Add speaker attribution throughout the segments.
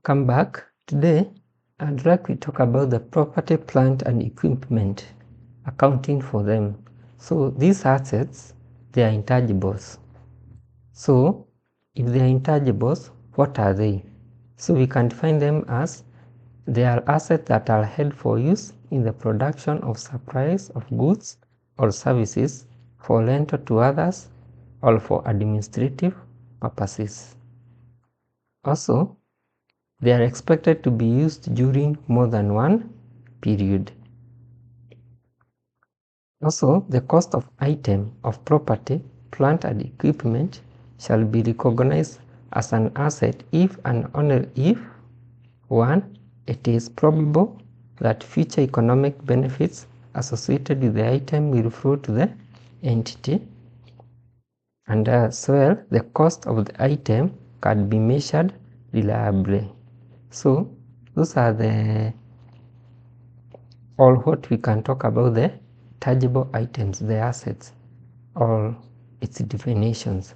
Speaker 1: Come back. Today, I'd like to talk about the property, plant, and equipment, accounting for them. So these assets, they are intangibles. So if they are intangibles, what are they? So we can define them as they are assets that are held for use in the production of supplies of goods or services for rental to others or for administrative purposes. Also, they are expected to be used during more than one period. Also, the cost of item of property, plant and equipment shall be recognized as an asset if and only if 1. It is probable that future economic benefits associated with the item will flow to the entity, and as well the cost of the item can be measured reliably. So those are all what we can talk about the tangible items, the assets, or its definitions.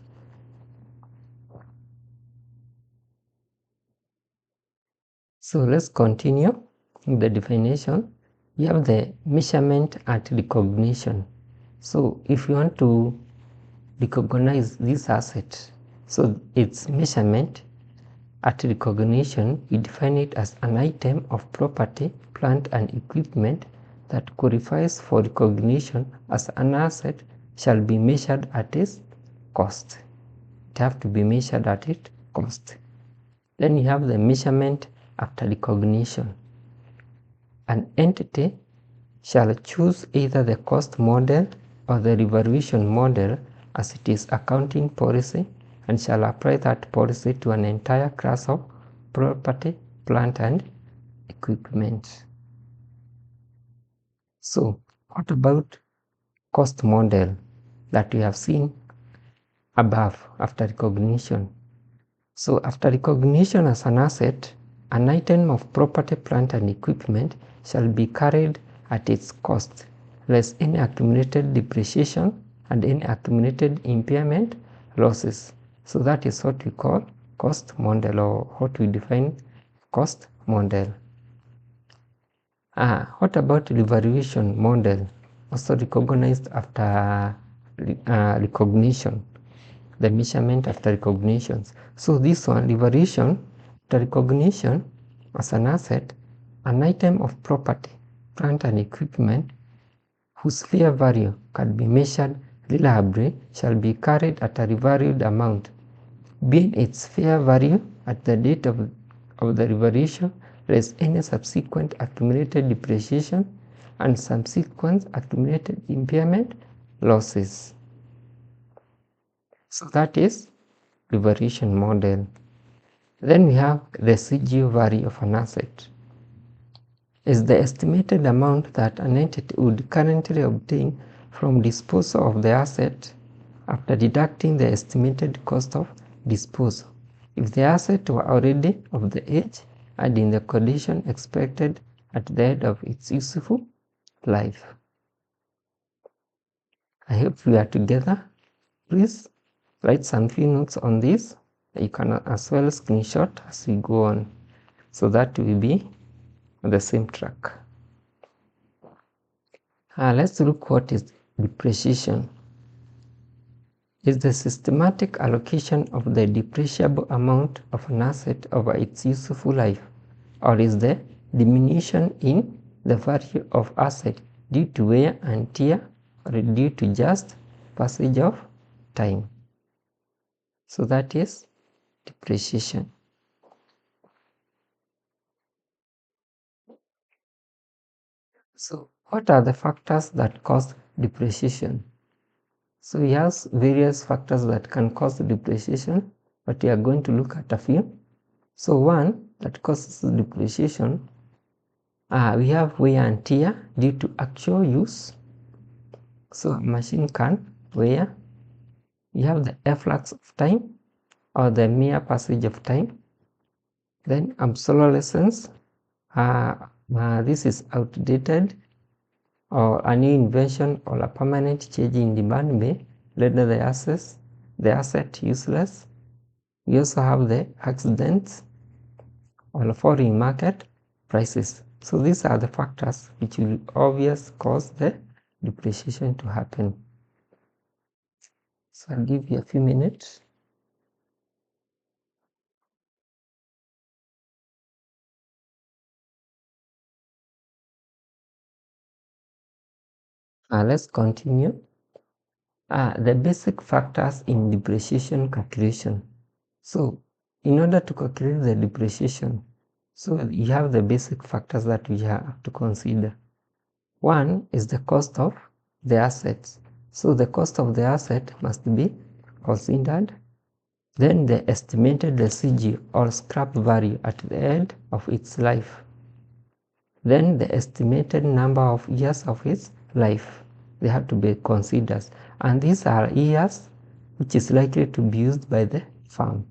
Speaker 1: So let's continue with the definition. We have the measurement and recognition. So if you want to recognize this asset, so its measurement at recognition, we define it as an item of property, plant and equipment that qualifies for recognition as an asset shall be measured at its cost. It have to be measured at its cost. Then you have the measurement after recognition. An entity shall choose either the cost model or the revaluation model as it is accounting policy and shall apply that policy to an entire class of property, plant and equipment. So what about cost model that we have seen above after recognition? So after recognition as an asset, an item of property, plant and equipment shall be carried at its cost, less any accumulated depreciation and any accumulated impairment losses. So that is what we call cost model, or what we define cost model. What about revaluation model, also recognized after recognition, the measurement after recognitions. So this one, revaluation after recognition as an asset, an item of property, plant and equipment whose fair value can be measured reliably shall be carried at a revalued amount, being its fair value at the date of the revaluation less any subsequent accumulated depreciation and subsequent accumulated impairment losses. So that is revaluation model. Then we have residual value of an asset. Is the estimated amount that an entity would currently obtain from disposal of the asset after deducting the estimated cost of disposal, if the asset were already of the age and in the condition expected at the end of its useful life. I hope we are together. Please write some few notes on this. You can as well screenshot as we go on, so that we will be on the same track. Let's look what is depreciation. Is the systematic allocation of the depreciable amount of an asset over its useful life, or is the diminution in the value of asset due to wear and tear or due to just passage of time? So that is depreciation. So what are the factors that cause depreciation? So we have various factors that can cause depreciation, but we are going to look at a few. So one that causes depreciation, we have wear and tear due to actual use. So a machine can wear. You have the efflux of time or the mere passage of time. Then obsolescence, this is outdated, or a new invention or a permanent change in demand may render the asset useless. We also have the accidents, or falling market prices. So these are the factors which will obviously cause the depreciation to happen. So I'll give you a few minutes. Let's continue. The basic factors in depreciation calculation. So in order to calculate the depreciation, so you have the basic factors that we have to consider. One is the cost of the assets. So the cost of the asset must be considered. Then the estimated residual or scrap value at the end of its life. Then the estimated number of years of its life. They have to be considered. And these are years which is likely to be used by the farm.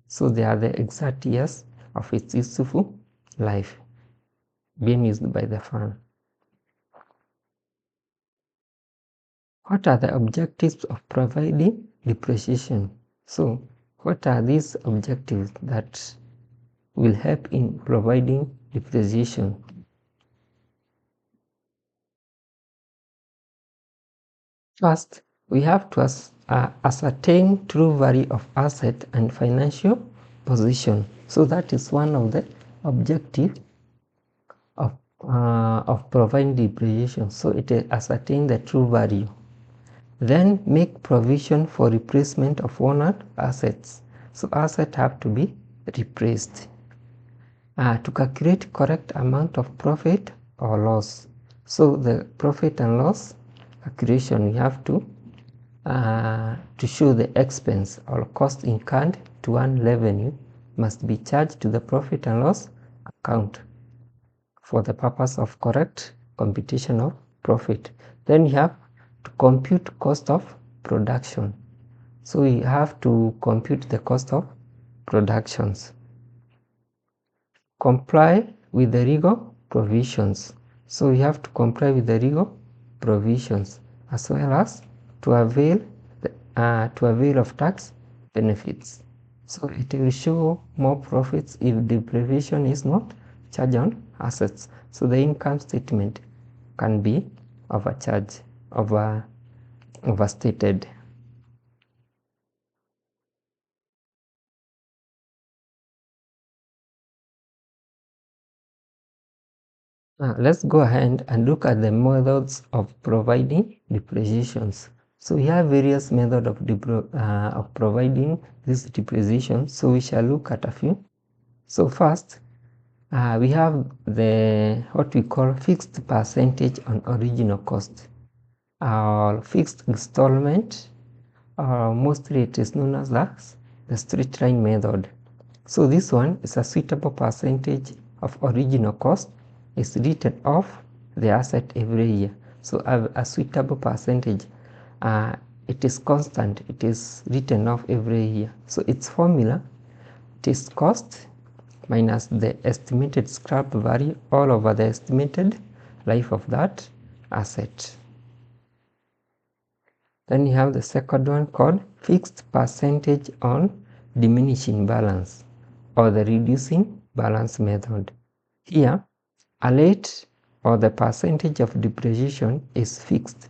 Speaker 1: So they are the exact years of its useful life being used by the farm. What are the objectives of providing depreciation? So what are these objectives that will help in providing depreciation? First, we have to ascertain true value of asset and financial position. So that is one of the objectives of providing depreciation. So it ascertain the true value. Then make provision for replacement of honored assets. So assets have to be replaced. To calculate correct amount of profit or loss. So the profit and loss calculation, you have to show the expense or cost incurred to earn revenue must be charged to the profit and loss account for the purpose of correct computation of profit. Then you have to compute cost of production. So you have to compute the cost of productions. Comply with the legal provisions. So you have to comply with the legal provisions as well as to avail of tax benefits. So it will show more profits if the provision is not charged on assets. So the income statement can be overstated. Let's go ahead and look at the methods of providing depreciations. So we have various methods of providing this depreciation. So we shall look at a few. So first, we have what we call fixed percentage on original cost, or fixed installment, or mostly it is known as the straight line method. So this one is a suitable percentage of original cost is written off the asset every year. So a suitable percentage, it is constant, it is written off every year. So its formula, it is cost minus the estimated scrap value all over the estimated life of that asset. Then you have the second one called fixed percentage on diminishing balance, or the reducing balance method. Here, a rate or the percentage of depreciation is fixed,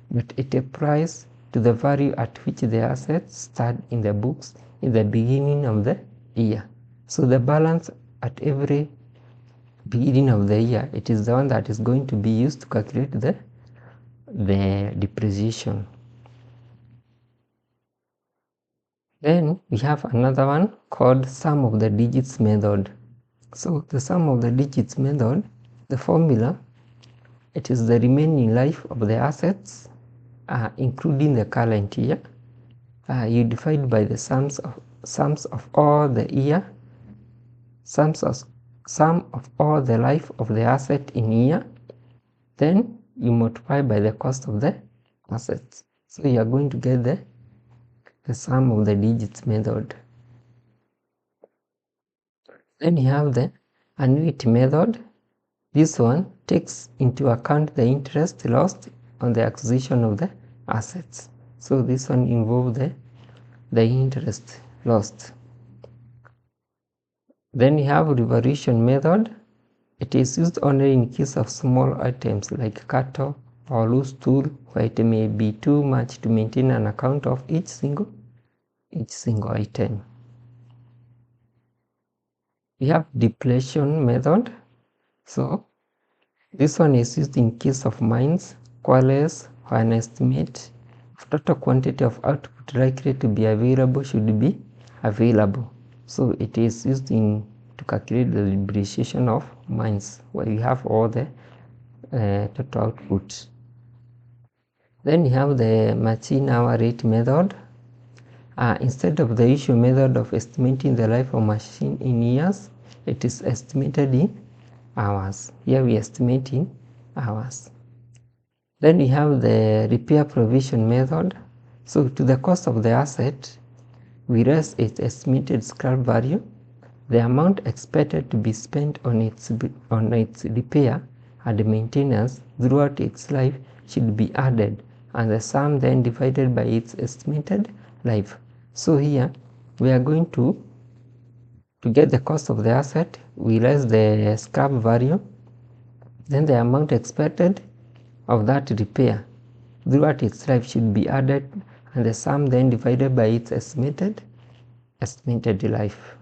Speaker 1: but it applies to the value at which the assets start in the books in the beginning of the year. So the balance at every beginning of the year, it is the one that is going to be used to calculate the depreciation. Then we have another one called sum of the digits method. So the sum of the digits method, the formula, it is the remaining life of the assets, including the current year. You divide by the sums of all the year, sum of all the life of the asset in year. Then you multiply by the cost of the assets. So you are going to get the sum of the digits method. Then you have the annuity method. This one takes into account the interest lost on the acquisition of the assets. So this one involves the interest lost. Then you have revaluation method. It is used only in case of small items like cattle or loose tool, where it may be too much to maintain an account of each single item. We have depletion method. So this one is used in case of mines, quarries, or an estimate of total quantity of output likely to be available should be available. So it is used to calculate the depreciation of mines, where you have all the total output. Then you have the machine hour rate method. Instead of the usual method of estimating the life of machine in years, it is estimated in hours. Here we estimate in hours. Then we have the repair provision method. So to the cost of the asset, we raise its estimated scrap value. The amount expected to be spent on its repair and maintenance throughout its life should be added, and the sum then divided by its estimated life. So here we are going to get the cost of the asset, we raise the scrap value, then the amount expected of that repair throughout its life should be added, and the sum then divided by its estimated life.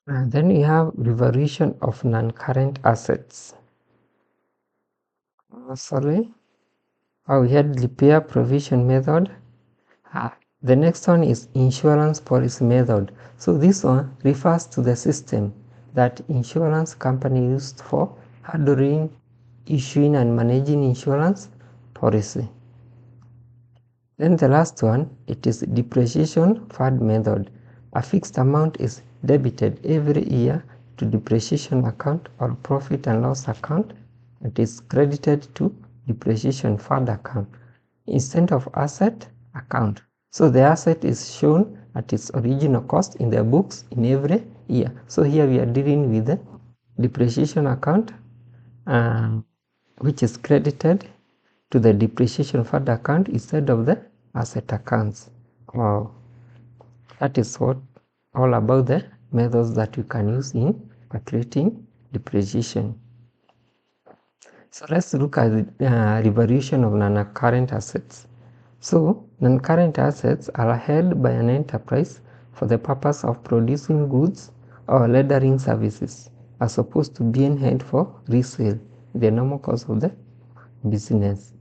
Speaker 1: And then we have revaluation of non-current assets. We had repair provision method. The next one is insurance policy method. So this one refers to the system that insurance company used for handling, issuing and managing insurance policy. Then the last one, it is depreciation fund method. A fixed amount is debited every year to depreciation account or profit and loss account. It is credited to depreciation fund account instead of asset account. So the asset is shown at its original cost in the books in every year. So here we are dealing with the depreciation account, which is credited to the depreciation fund account instead of the asset accounts. Wow. That is what all about the methods that you can use in calculating depreciation. So let's look at the revaluation of non-current assets. So non-current assets are held by an enterprise for the purpose of producing goods or rendering services, as opposed to being held for resale, the normal course of the business.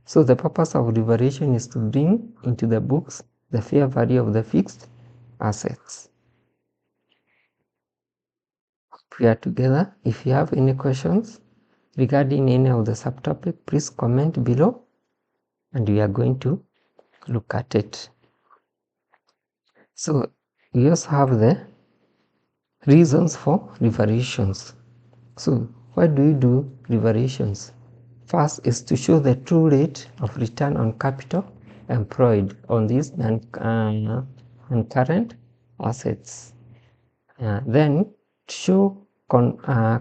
Speaker 1: So the purpose of revaluation is to bring into the books the fair value of the fixed assets. We are together. If you have any questions regarding any of the subtopic, please comment below and we are going to look at it. So we also have the reasons for revaluations. So why do we do revaluations? First is to show the true rate of return on capital employed on these non-current assets. Then to show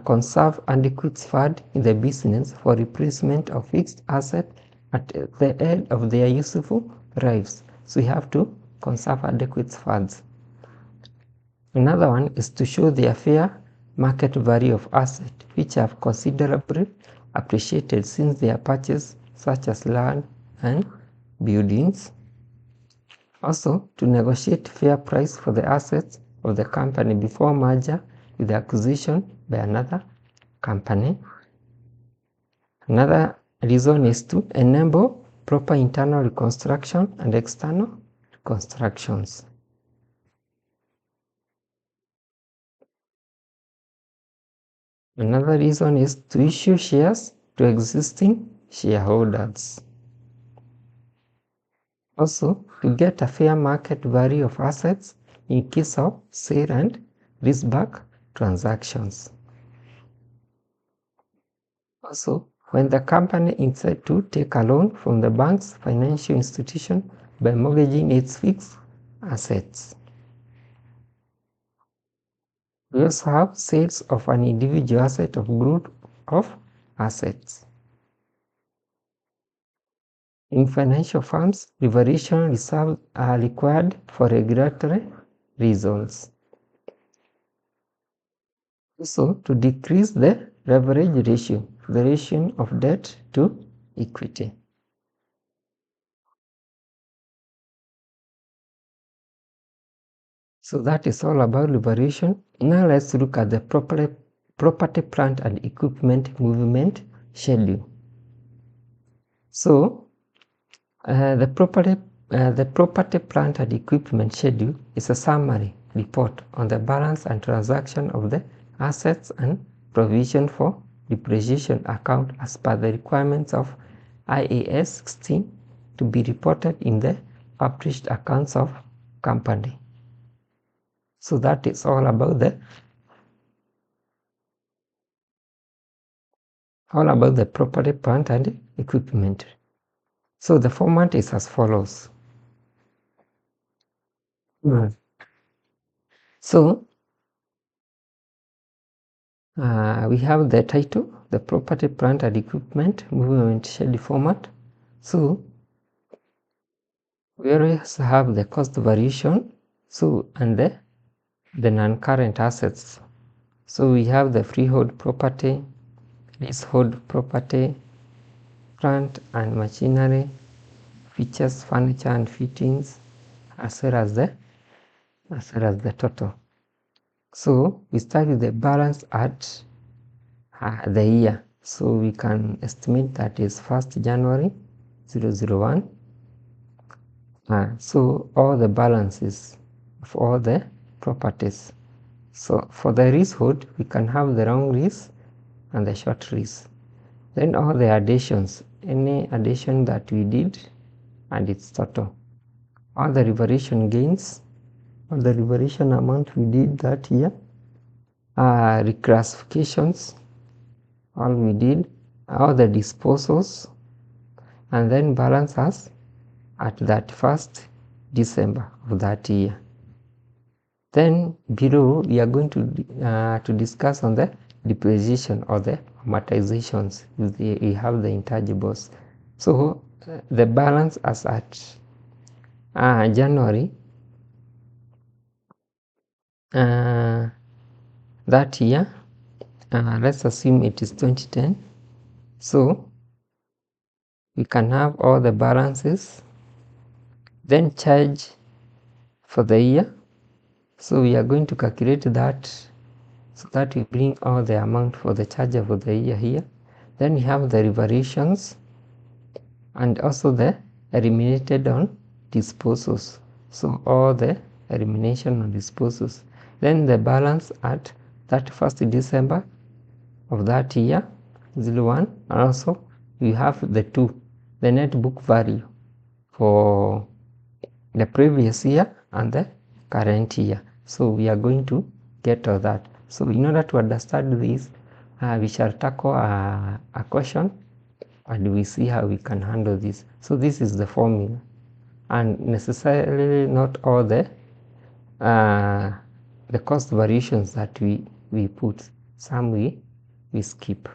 Speaker 1: conserve adequate fund in the business for replacement of fixed asset at the end of their useful lives. So you have to conserve adequate funds. Another one is to show the fair market value of assets which have considerably appreciated since their purchase, such as land and buildings. Also, to negotiate fair price for the assets of the company before merger with the acquisition by another company. Another reason is to enable proper internal reconstruction and external reconstructions. Another reason is to issue shares to existing shareholders. Also, to get a fair market value of assets in case of sale and leaseback transactions. Also, when the company intends to take a loan from the bank's financial institution by mortgaging its fixed assets. We also have sales of an individual asset of group of assets. In financial firms, revaluation reserves are required for regulatory reasons. Also, to decrease the leverage ratio, the ratio of debt to equity. So that is all about liberation. Now let's look at the property, plant and equipment movement schedule. So the property, plant and equipment schedule is a summary report on the balance and transaction of the assets and provision for depreciation account as per the requirements of IAS 16 to be reported in the published accounts of company. So that is all about the property, plant and equipment. So the format is as follows. So we have the title, the property, plant and equipment movement schedule format. So we always have the cost variation, so and the non-current assets. So we have the freehold property, leasehold property, plant and machinery, features, furniture and fittings, as well as the total. So we start with the balance at the year. So we can estimate that is 1st January 001. So all the balances of all the properties. So for the leasehold, we can have the long lease and the short lease. Then all the additions, any addition that we did and its total. All the revaluation gains, all the revaluation amount we did that year. Reclassifications, all we did, all the disposals, and then balance us at that 1st December of that year. Then below we are going to discuss on the depreciation or the amortizations. We have the intangibles. So the balance as at January that year, let's assume it is 2010. So we can have all the balances, then charge for the year. So we are going to calculate that so that we bring all the amount for the charge for the year here. Then we have the revaluations and also the eliminated on disposals. So all the elimination on disposals. Then the balance at 31st December of that year 01, and also we have the net book value for the previous year and the current year. So we are going to get all that. So in order to understand this, we shall tackle a question and we see how we can handle this. So this is the formula, and necessarily not all the cost variations that we put. Some we skip.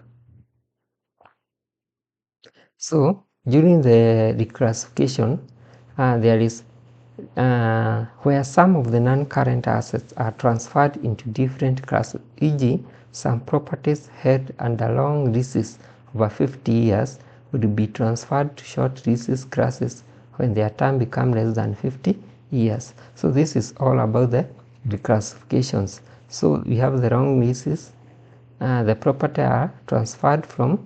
Speaker 1: So during the reclassification, there is where some of the non-current assets are transferred into different classes, e.g. some properties held under long leases over 50 years would be transferred to short leases classes when their term becomes less than 50 years. So this is all about the reclassifications. So we have the long leases, the property are transferred from,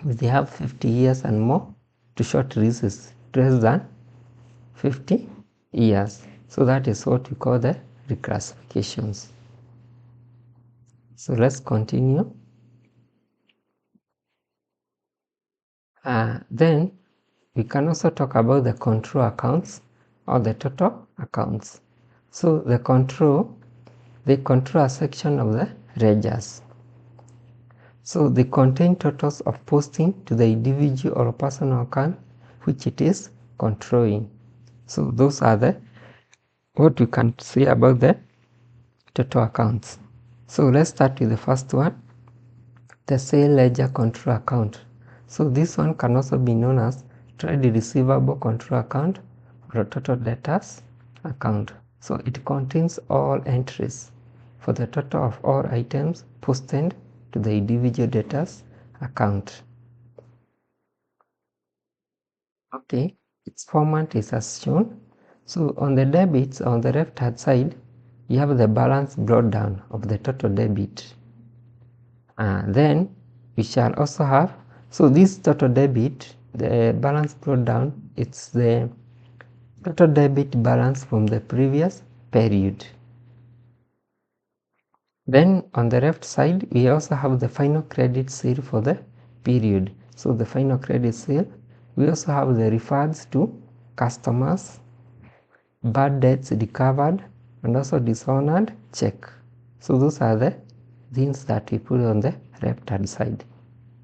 Speaker 1: if they have 50 years and more, to short leases less than 50 years. So that is what we call the reclassifications. So let's continue. Then we can also talk about the control accounts or the total accounts. So the control, they control a section of the ledgers. So they contain totals of posting to the individual or personal account which it is controlling. So those are the what we can say about the total accounts. So let's start with the first one, the sale ledger control account. So this one can also be known as trade receivable control account or total debtors account. So it contains all entries for the total of all items posted to the individual debtors account. Okay, its format is as shown. So on the debits on the left hand side, you have the balance brought down of the total debit. Then we shall also have, so this total debit, the balance brought down, it's the total debit balance from the previous period. Then on the left side, we also have the final credit sale for the period. So the final credit sale, we also have the refunds to customers, bad debts recovered, and also dishonored check. So those are the things that we put on the left hand side.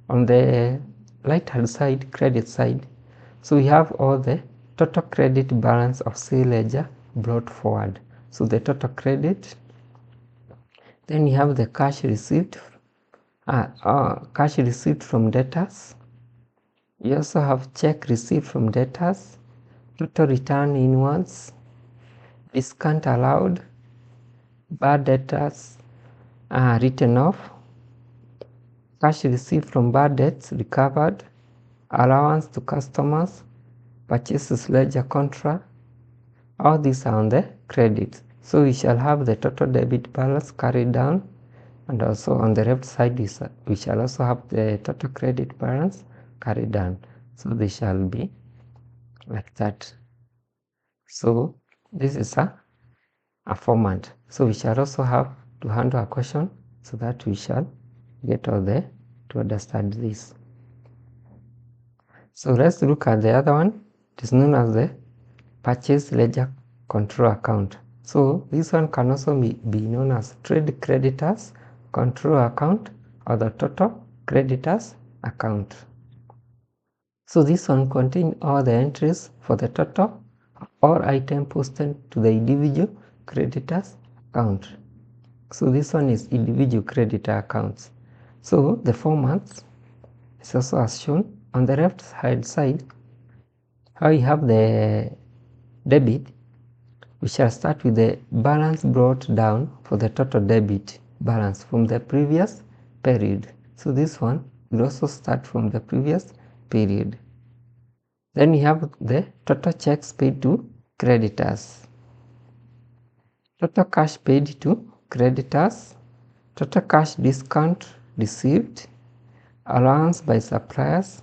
Speaker 1: On the right hand side, credit side, so we have all the total credit balance of sale ledger brought forward. So the total credit, then you have the cash received from debtors. You also have check received from debtors, total return inwards, discount allowed, bad debtors written off, cash received from bad debts recovered, allowance to customers, purchases ledger contra. All these are on the credit. So we shall have the total debit balance carried down, and also on the left side we shall also have the total credit balance carried down. So they shall be like that. So this is a format. So we shall also have to handle a question so that we shall get all the to understand this. So let's look at the other one. It is known as the purchase ledger control account. So this one can also be known as trade creditors control account or the total creditors account. So this one contains all the entries for the total or item posted to the individual creditors account. So this one is individual creditor accounts. So the formats is also as shown on the left hand side. How you have the debit, we shall start with the balance brought down for the total debit balance from the previous period. So this one will also start from the previous period. Then you have the total checks paid to creditors, total cash paid to creditors, total cash discount received, allowance by suppliers,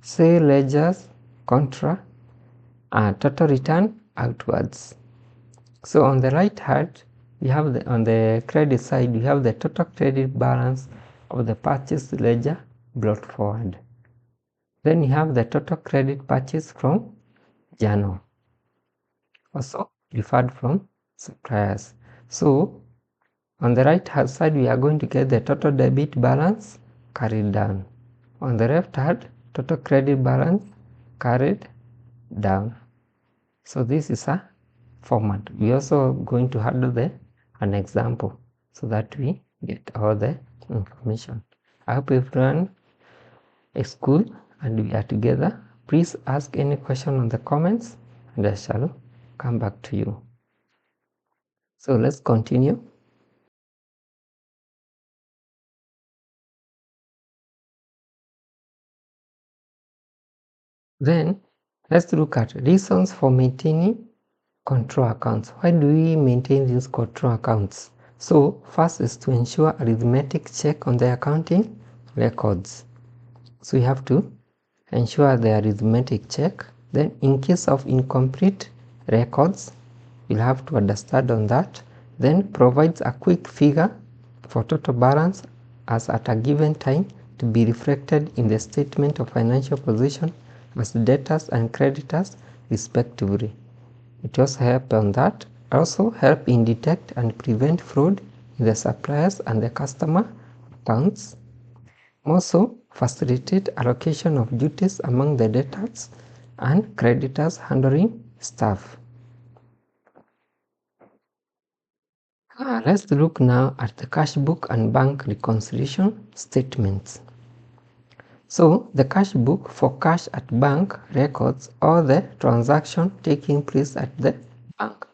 Speaker 1: sale ledgers contra, and total return outwards. So on the right hand, we have on the credit side, we have the total credit balance of the purchase ledger brought forward. Then you have the total credit purchase from journal, also referred from suppliers. So on the right hand side, we are going to get the total debit balance carried down. On the left hand, total credit balance carried down. So this is a format. We also going to handle an example so that we get all the information. I hope everyone is cool and we are together. Please ask any question on the comments and I shall come back to you. So let's continue. Then let's look at reasons for maintaining control accounts. Why do we maintain these control accounts? So first is to ensure arithmetic check on the accounting records. So we have to ensure the arithmetic check. Then in case of incomplete records, we'll have to understand on that. Then provides a quick figure for total balance as at a given time to be reflected in the statement of financial position as debtors and creditors respectively. It also helps on that. Also help in detect and prevent fraud in the suppliers and the customer accounts. Also facilitate allocation of duties among the debtors and creditors handling staff. Let's look now at the cash book and bank reconciliation statements. So the cash book for cash at bank records all the transaction taking place at the bank.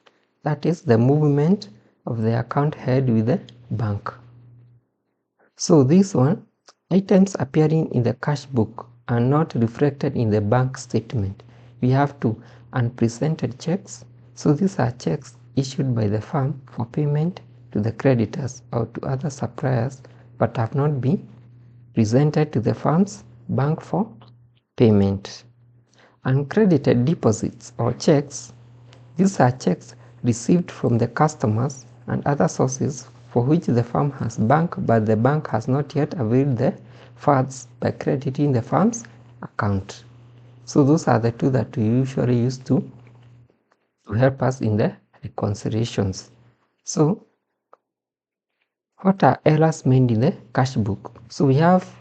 Speaker 1: That is the movement of the account head with the bank. So this one, items appearing in the cash book are not reflected in the bank statement. We have to unpresented checks. So these are checks issued by the firm for payment to the creditors or to other suppliers but have not been presented to the firm's bank for payment. Uncredited deposits or checks. These are checks received from the customers and other sources for which the firm has bank, but the bank has not yet availed the funds by crediting the firm's account. So those are the two that we usually use to help us in the reconciliations. So what are errors made in the cash book? So we have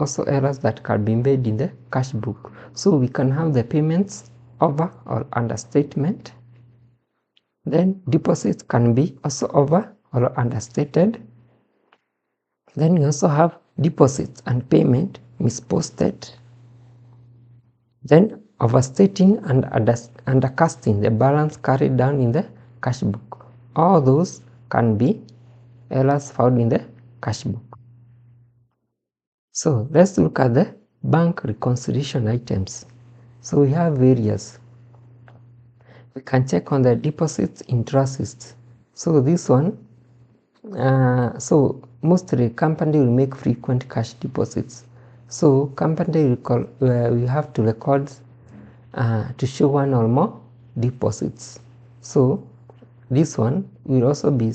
Speaker 1: also errors that can be made in the cash book. So we can have the payments over or understatement. Then deposits can be also over or understated. Then we also have deposits and payment misposted. Then overstating and undercasting the balance carried down in the cash book. All those can be errors found in the cash book. So let's look at the bank reconciliation items. So we have various. We can check on the deposits interest. So this one, so mostly company will make frequent cash deposits. So company we have to record to show one or more deposits. So this one will also be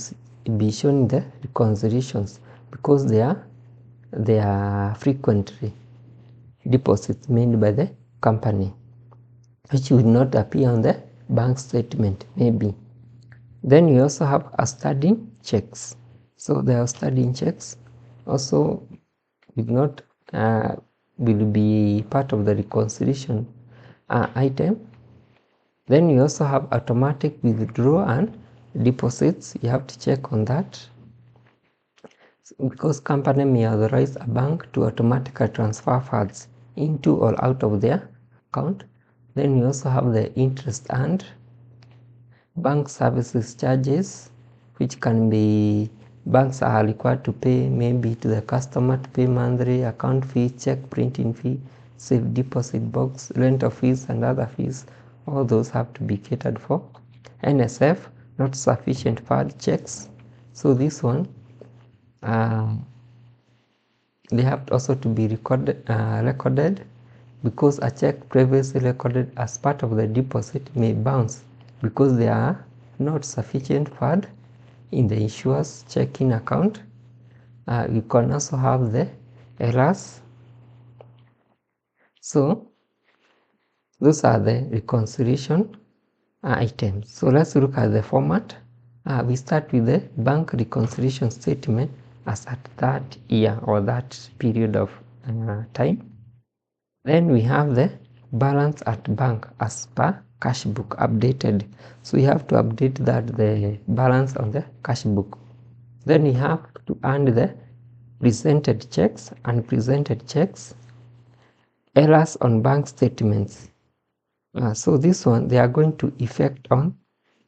Speaker 1: shown in the reconciliations because they are frequently deposits made by the company, which will not appear on the bank statement maybe. Then we also have outstanding checks. So the outstanding checks also will be part of the reconciliation item. Then we also have automatic withdrawal and deposits. You have to check on that because company may authorize a bank to automatically transfer funds into or out of their account. Then we also have the interest and bank services charges, which can be banks are required to pay maybe to the customer to pay monthly account fee, check printing fee, safe deposit box, rental fees and other fees. All those have to be catered for. NSF, not sufficient fund checks. So this one, they have also to be recorded because a check previously recorded as part of the deposit may bounce because there are not sufficient funds in the issuer's checking account. You can also have the errors. So those are the reconciliation items. So let's look at the format. We start with the bank reconciliation statement as at that year or that period of time. Then we have the balance at bank as per cash book updated. So we have to update that the balance on the cash book. Then we have to add the presented checks and presented checks, errors on bank statements. So this one, they are going to effect on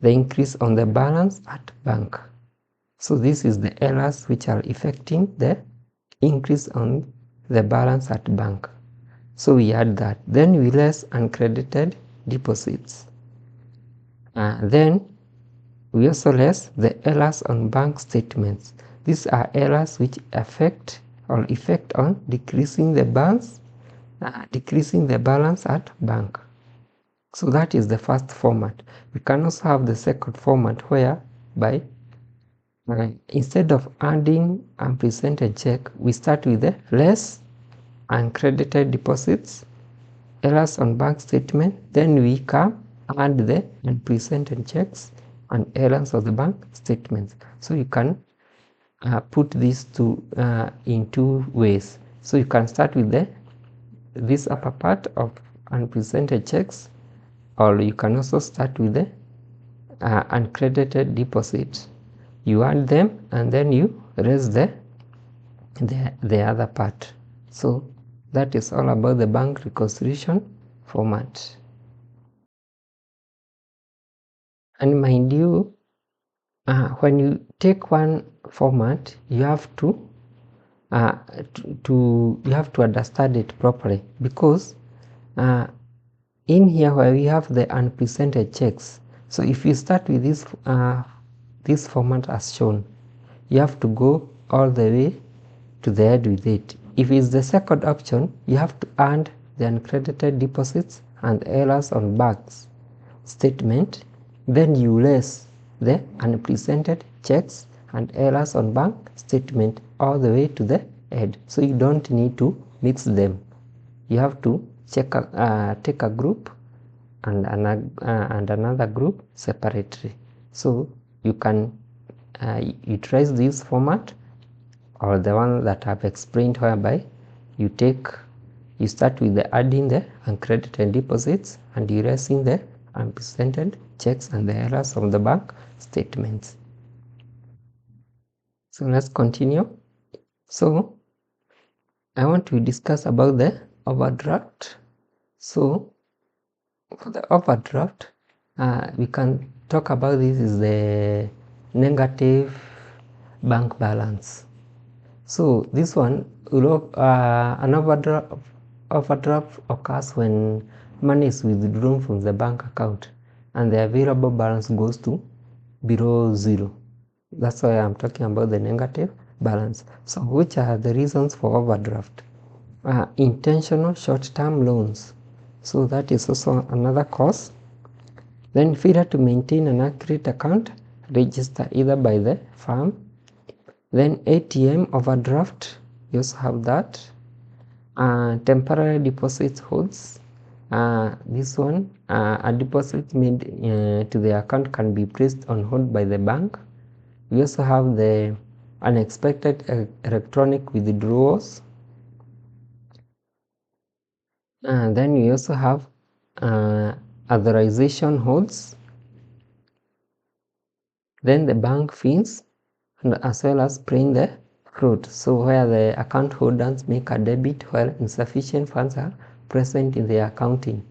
Speaker 1: the increase on the balance at bank. So this is the errors which are affecting the increase on the balance at bank. So we add that. Then we less uncredited deposits. Then we also less the errors on bank statements. These are errors which affect or effect on decreasing the balance at bank. So that is the first format. We can also have the second format whereby instead of adding unpresented check, we start with the less uncredited deposits, errors on bank statement, then we come add the unpresented checks and errors of the bank statements. So you can put these two in two ways. So you can start with this upper part of unpresented checks, or you can also start with the uncredited deposit. You add them and then you raise the other part. So That is all about the bank reconciliation format. And mind you, when you take one format, you have to you have to understand it properly, because in here where we have the unpresented checks, so if you start with this format as shown, you have to go all the way to the end with it. If it's the second option, you have to add the uncredited deposits and errors on banks statement, then you less the unpresented checks and errors on bank statement all the way to the end. So you don't need to mix them. You have to take a group and another group separately. So you can utilize this format, or the one that I've explained, whereby you start with the adding the uncredited deposits and erasing the unpresented checks and the errors of the bank statements. So let's continue. So I want to discuss about the overdraft. So for the overdraft, we can talk about this is the negative bank balance. So this one, an overdraft occurs when money is withdrawn from the bank account and the available balance goes to below zero. That's why I'm talking about the negative balance. So which are the reasons for overdraft? Intentional short-term loans. So that is also another cause. Then failure to maintain an accurate account register either by the firm. Then ATM overdraft, you also have that. Temporary deposit holds. This one, a deposit made to the account can be placed on hold by the bank. We also have the unexpected electronic withdrawals. Then we also have authorization holds. Then the bank fees, and as well as paying the fruit. So where the account holders make a debit while insufficient funds are present in the accounting,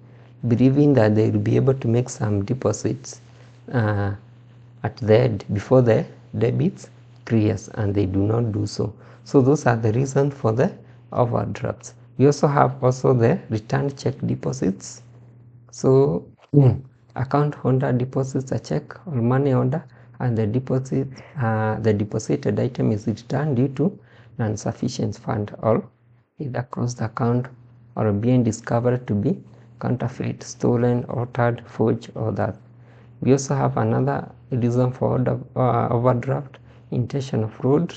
Speaker 1: believing that they will be able to make some deposits at the end before the debits clears, and they do not do so. So those are the reasons for the overdrafts. We also have the return check deposits. So account holder deposits a check or money order, and the deposited item is returned due to non-sufficient fund, or either closed account or being discovered to be counterfeit, stolen, altered, forged, or that. We also have another reason for overdraft: intentional fraud.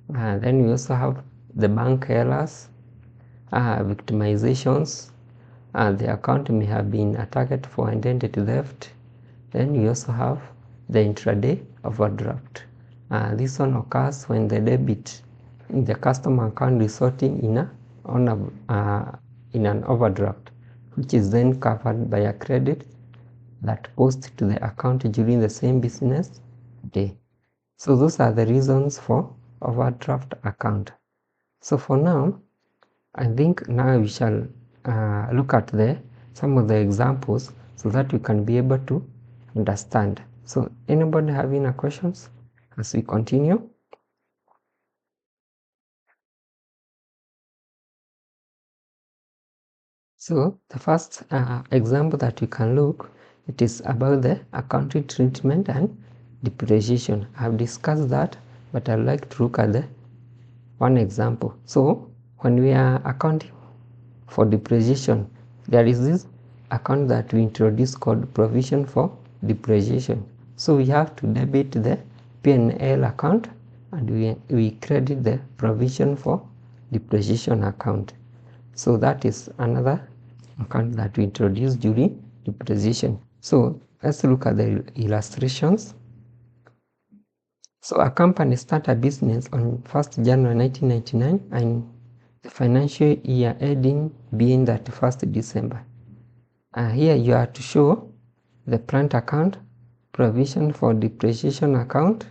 Speaker 1: Then we also have the bank errors, victimizations. The account may have been a target for identity theft. Then we also have the intraday overdraft. This one occurs when the debit in the customer account resulting in an overdraft, which is then covered by a credit that posts to the account during the same business day. So those are the reasons for overdraft account. So for now, I think now we shall look at some of the examples so that we can be able to understand. So anybody having any questions as we continue? So the first example that we can look, it is about the accounting treatment and depreciation. I have discussed that, but I'd like to look at the one example. So when we are accounting for depreciation, there is this account that we introduce called provision for depreciation. So we have to debit the P&L account, and we credit the provision for depreciation account. So that is another account that we introduce during depreciation. So let's look at the illustrations. So a company started a business on 1st January 1999 and the financial year ending being 31st December. Here you are to show the plant account, provision for depreciation account,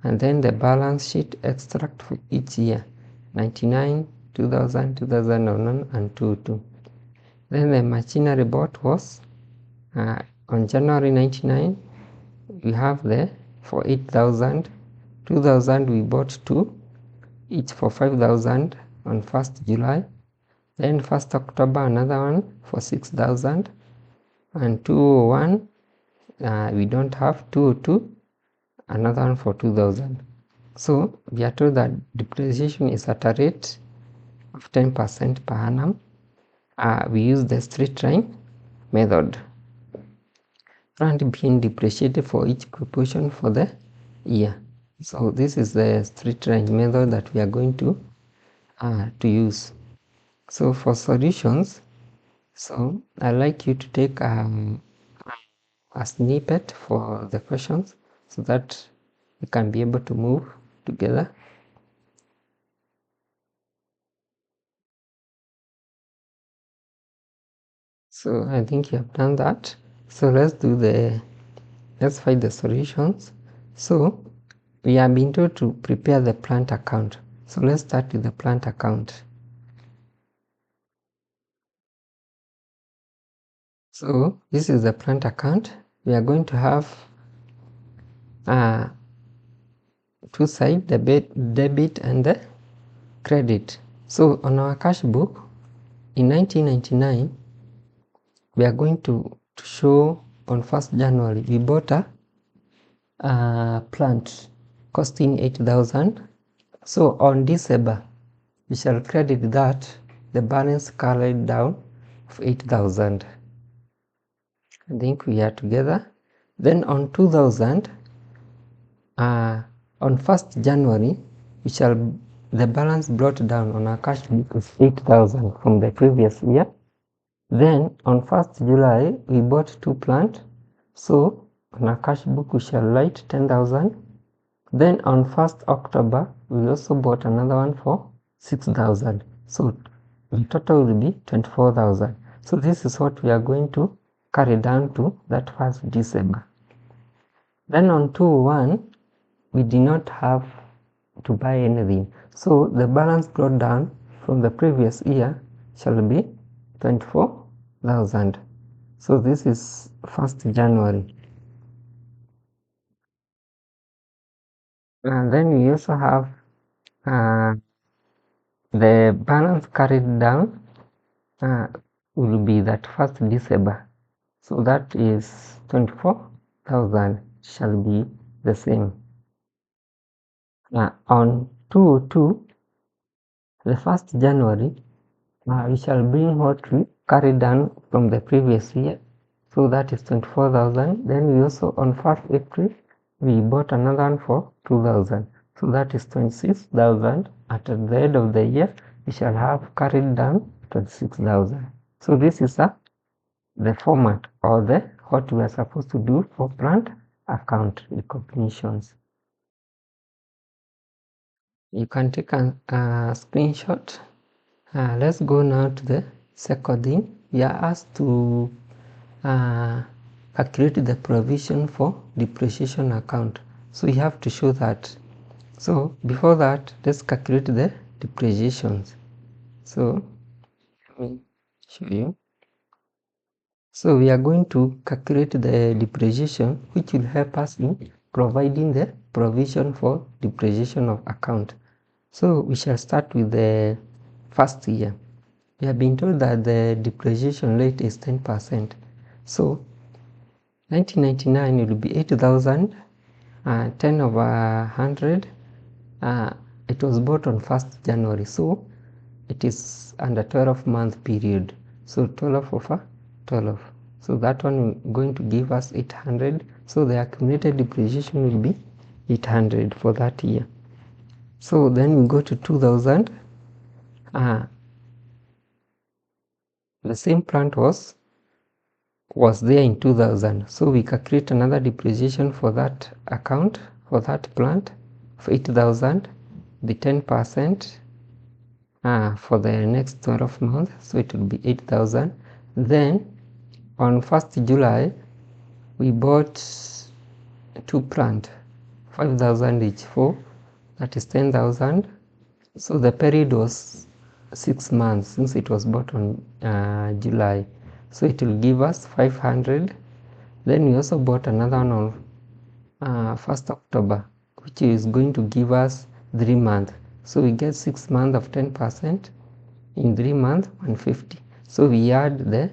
Speaker 1: and then the balance sheet extract for each year, 99, 2000, 2001, and 22. Then the machinery bought was on January 99. We have the for 8,000. 2000 we bought 2, each for 5,000 on 1st July. Then 1st October another one for 6,000, and 201 we don't have. 202 another one for 2,000. So we are told that depreciation is at a rate of 10% per annum. We use the straight line method. Rand being depreciated for each proportion for the year. So this is the straight line method that we are going to use. So for solutions, so I'd like you to take a snippet for the questions so that we can be able to move together. So I think you have done that. So let's find the solutions. So we are being told to prepare the plant account. So let's start with the plant account. So this is the plant account. We are going to have two sides, the debit and the credit. So on our cash book in 1999, we are going to show on 1st January we bought a plant costing 8,000. So on December we shall credit that the balance carried down of 8,000. I think we are together. Then on 2000, on 1st January we shall the balance brought down on our cash book is 8,000 from the previous year. Then on 1st July we bought 2 plants, so on our cash book we shall write 10,000. Then on 1st October we also bought another one for 6,000, so the total will be 24,000. So this is what we are going to carry down to that 1st December. Then on 2/1 we did not have to buy anything, so the balance brought down from the previous year shall be 24,000. So this is 1st January. And then we also have the balance carried down will be that 1st December. So that is 24,000 shall be the same. On 2/2, the 1st January, we shall bring what we carried down from the previous year. So that is 24,000. Then we also on 1st April, we bought another one for 2,000. So that is 26,000. At the end of the year, we shall have carried down 26,000. So this is the format or what we are supposed to do for plant account recognitions. You can take a screenshot. Let's go now to the second thing. We are asked to calculate the provision for depreciation account. So you have to show that. So before that, let's calculate the depreciations. So let me show you. So we are going to calculate the depreciation, which will help us in providing the provision for depreciation of account. So we shall start with the first year. We have been told that the depreciation rate is 10%. So 1999 it will be 8,000, 10 over 100. It was bought on 1st January, so it is under 12-month period. So 12 over 12. So that one is going to give us 800. So the accumulated depreciation will be 800 for that year. So then we go to 2000. The same plant was there in 2000. So we calculate another depreciation for that account, for that plant, of 8,000, the 10% for the next 12 months. So it will be 8,000. Then on 1st July, we bought 2 plant, 5,000 each, for that is 10,000. So the period was 6 months since it was bought on July, so it will give us 500. Then we also bought another one on 1st October, which is going to give us 3 months, so we get 6 months of 10%. In 3 months 150, so we add the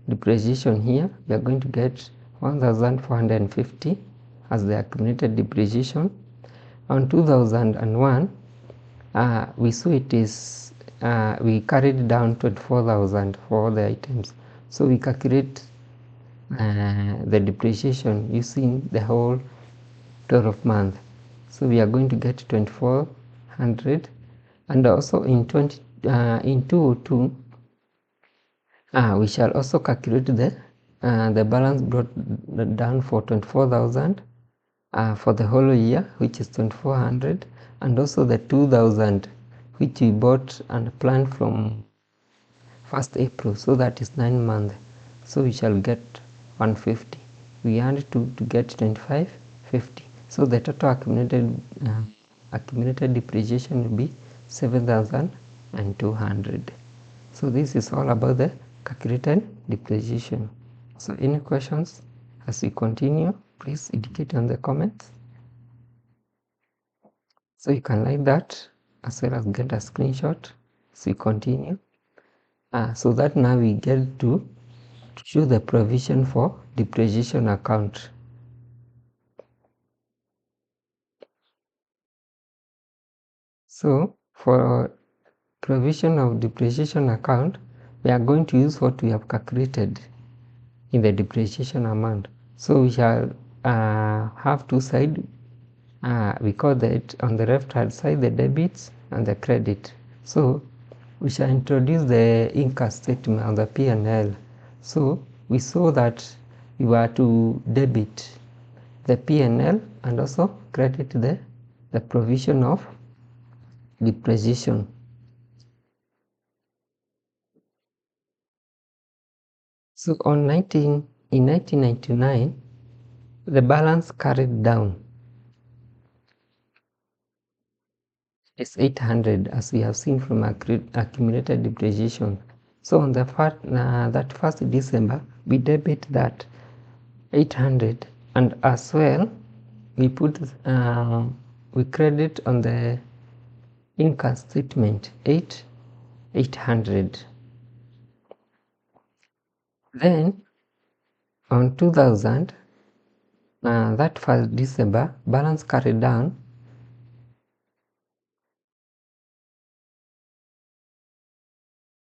Speaker 1: depreciation here, we are going to get 1450 as the accumulated depreciation. On 2001 we saw it is we carried down 24,000 for all the items, so we calculate the depreciation using the whole 12 month, so we are going to get 2400. And also in 202 we shall also calculate the balance brought down for 24,000 for the whole year, which is 2400, and also the 2000 which we bought and planned from 1st April, so that is 9 months, so we shall get 150. We add to get 2550, so the total accumulated depreciation will be 7,200. So this is all about the calculated depreciation. So any questions as we continue, please indicate on the comments. So you can like that as well as get a screenshot as we continue, so that now we get to show the provision for depreciation account. So for provision of depreciation account, we are going to use what we have calculated in the depreciation amount. So we shall have two sides. We call that on the left hand side the debits and the credit. So we shall introduce the income statement on the P&L. So we saw that we were to debit the P&L and also credit the provision of depreciation. So in 1999 the balance carried down is 800, as we have seen from accumulated depreciation. So on the that 1st December we debit that 800, and as well we put we credit on the income statement 800. Then on 2000 that 1st December balance carried down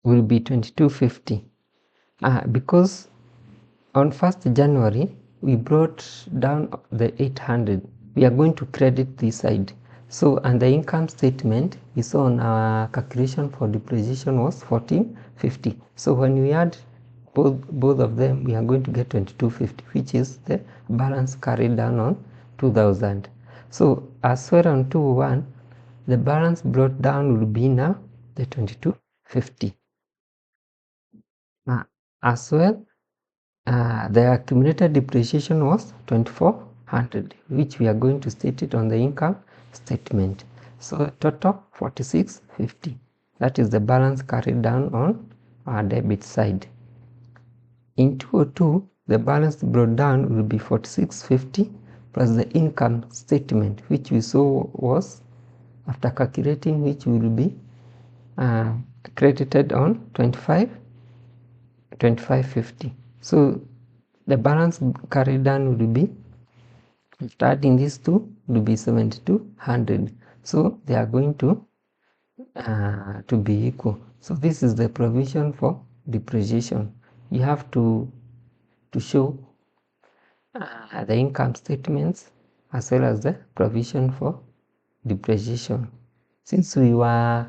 Speaker 1: will be 2250, because on 1st January we brought down the 800, we are going to credit this side. So and the income statement we saw on our calculation for depreciation was 1450, so when we add both of them we are going to get 2250, which is the balance carried down on 2000. So as well on 21 the balance brought down will be now the 2250. As well the accumulated depreciation was 2400, which we are going to state it on the income statement. So total 4650, that is the balance carried down on our debit side. In 202 the balance brought down will be 4650 plus the income statement, which we saw was after calculating, which will be credited on 2550. So the balance carried down will be, starting these two, will be 7200. So they are going to be equal. So this is the provision for depreciation. You have to show the income statements as well as the provision for depreciation. Since we were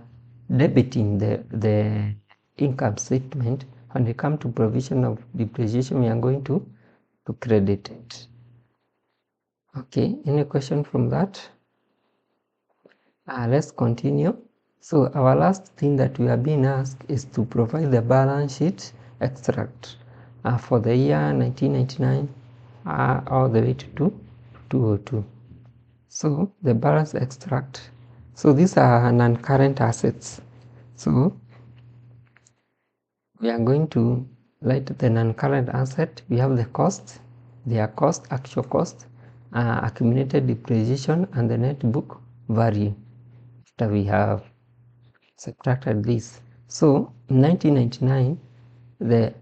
Speaker 1: debiting the income statement, when we come to provision of depreciation we are going to credit it. Okay, any question from that? Let's continue. So our last thing that we are being asked is to provide the balance sheet extract for the year 1999 all the way to 202. So the balance extract, so these are non-current assets. So we are going to write the non-current asset. We have the cost, their cost, actual cost, accumulated depreciation, and the net book value after we have subtracted this. So in 1999, the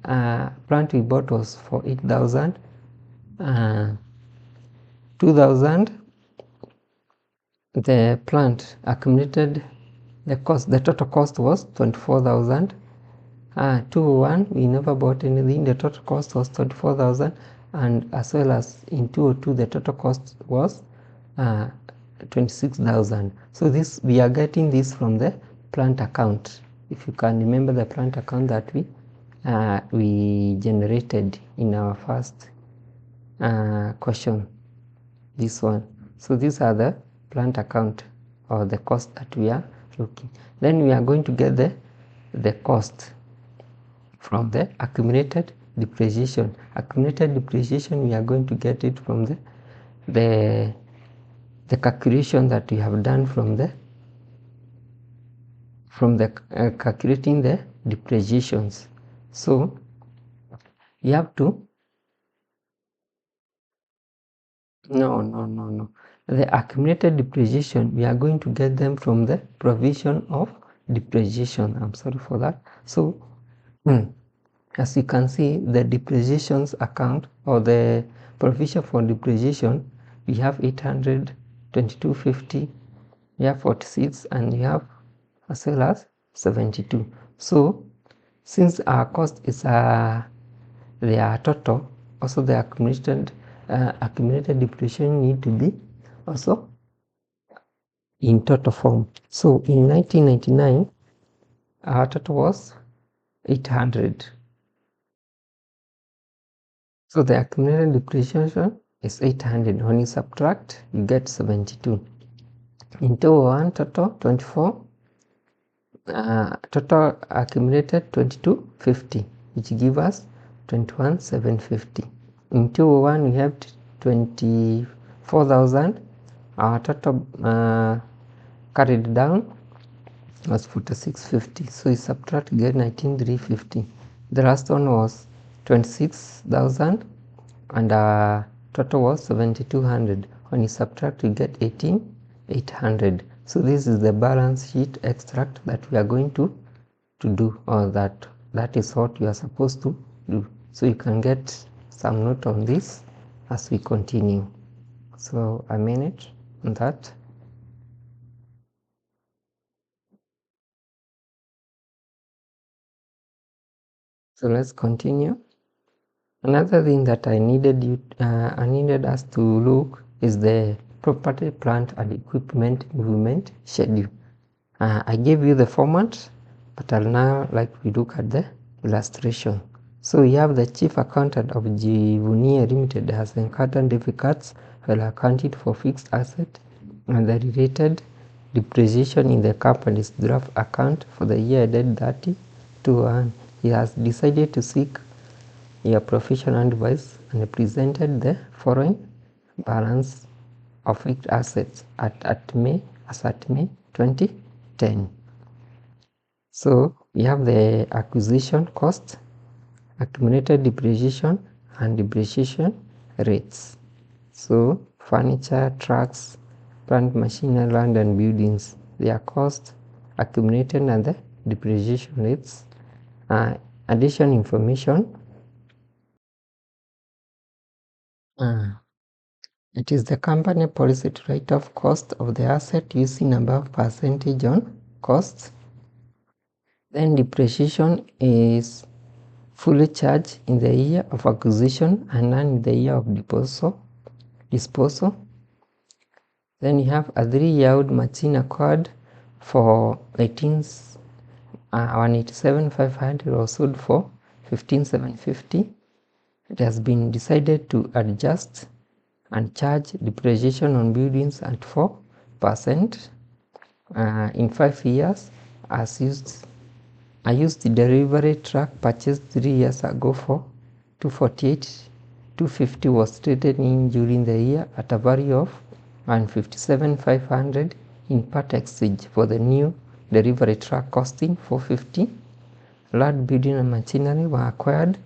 Speaker 1: plant we bought was for 8,000. 2,000, the plant accumulated the cost, the total cost was 24,000. 201, we never bought anything, the total cost was 24,000, and as well as in 202 the total cost was 26,000. So this, we are getting this from the plant account. If you can remember the plant account that we generated in our first question, this one. So these are the plant account or the cost that we are looking. Then we are going to get the cost from the accumulated depreciation. Accumulated depreciation, we are going to get it from the calculation that we have done from the calculating the depreciations. So you have to no, the accumulated depreciation, we are going to get them from the provision of depreciation. I'm sorry for that. So as you can see, the depreciations account or the provision for depreciation, we have 800, 2250, we have 46, and we have as well as 72. So since our cost is their total, also the accumulated depreciation need to be also in total form. So in 1999, our total was 800. So the accumulated depreciation is 800. When you subtract, you get 72. In 201, total 24. Total accumulated 2250, which give us 21,750. In 201, we have 24,000. Our total carried down was 4650. So we subtract, get 19,350. The last one was 26,000, and our total was 7,200. When you subtract, you get 18,800. So this is the balance sheet extract that we are going to do, or that is what you are supposed to do. So you can get some note on this as we continue. So a minute on that. So let's continue. Another thing that I needed us to look is the property, plant, and equipment movement schedule. I gave you the format, but I'll now we look at the illustration. So we have the chief accountant of Jivunia Limited has encountered difficulties while accounting for fixed asset and the related depreciation in the company's draft account for the year ended 30/1. He has decided to seek your professional advice and presented the following balance of fixed assets at May 2010. So we have the acquisition cost, accumulated depreciation, and depreciation rates. So furniture, trucks, plant, machinery, land, and buildings, their cost, accumulated, and the depreciation rates. Additional information. It is the company policy to write off cost of the asset using above percentage on costs. Then depreciation is fully charged in the year of acquisition and none in the year of disposal. Then you have a 3-year-old machine acquired for 187,500 or sold for 15,750. It has been decided to adjust and charge depreciation on buildings at 4% in 5 years. I used the delivery truck purchased 3 years ago for 248. 250 was traded in during the year at a value of 157,500 in part exchange for the new delivery truck costing 450. Large building and machinery were acquired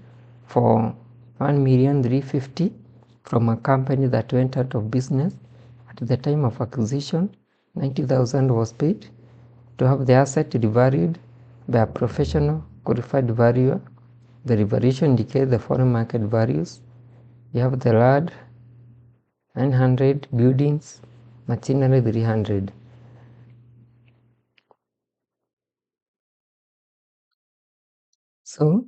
Speaker 1: for 1,350,000 from a company that went out of business. At the time of acquisition, 90,000 was paid to have the asset revalued by a professional qualified valuer. The revaluation indicates the foreign market values. You have the land 900, buildings, machinery 300. So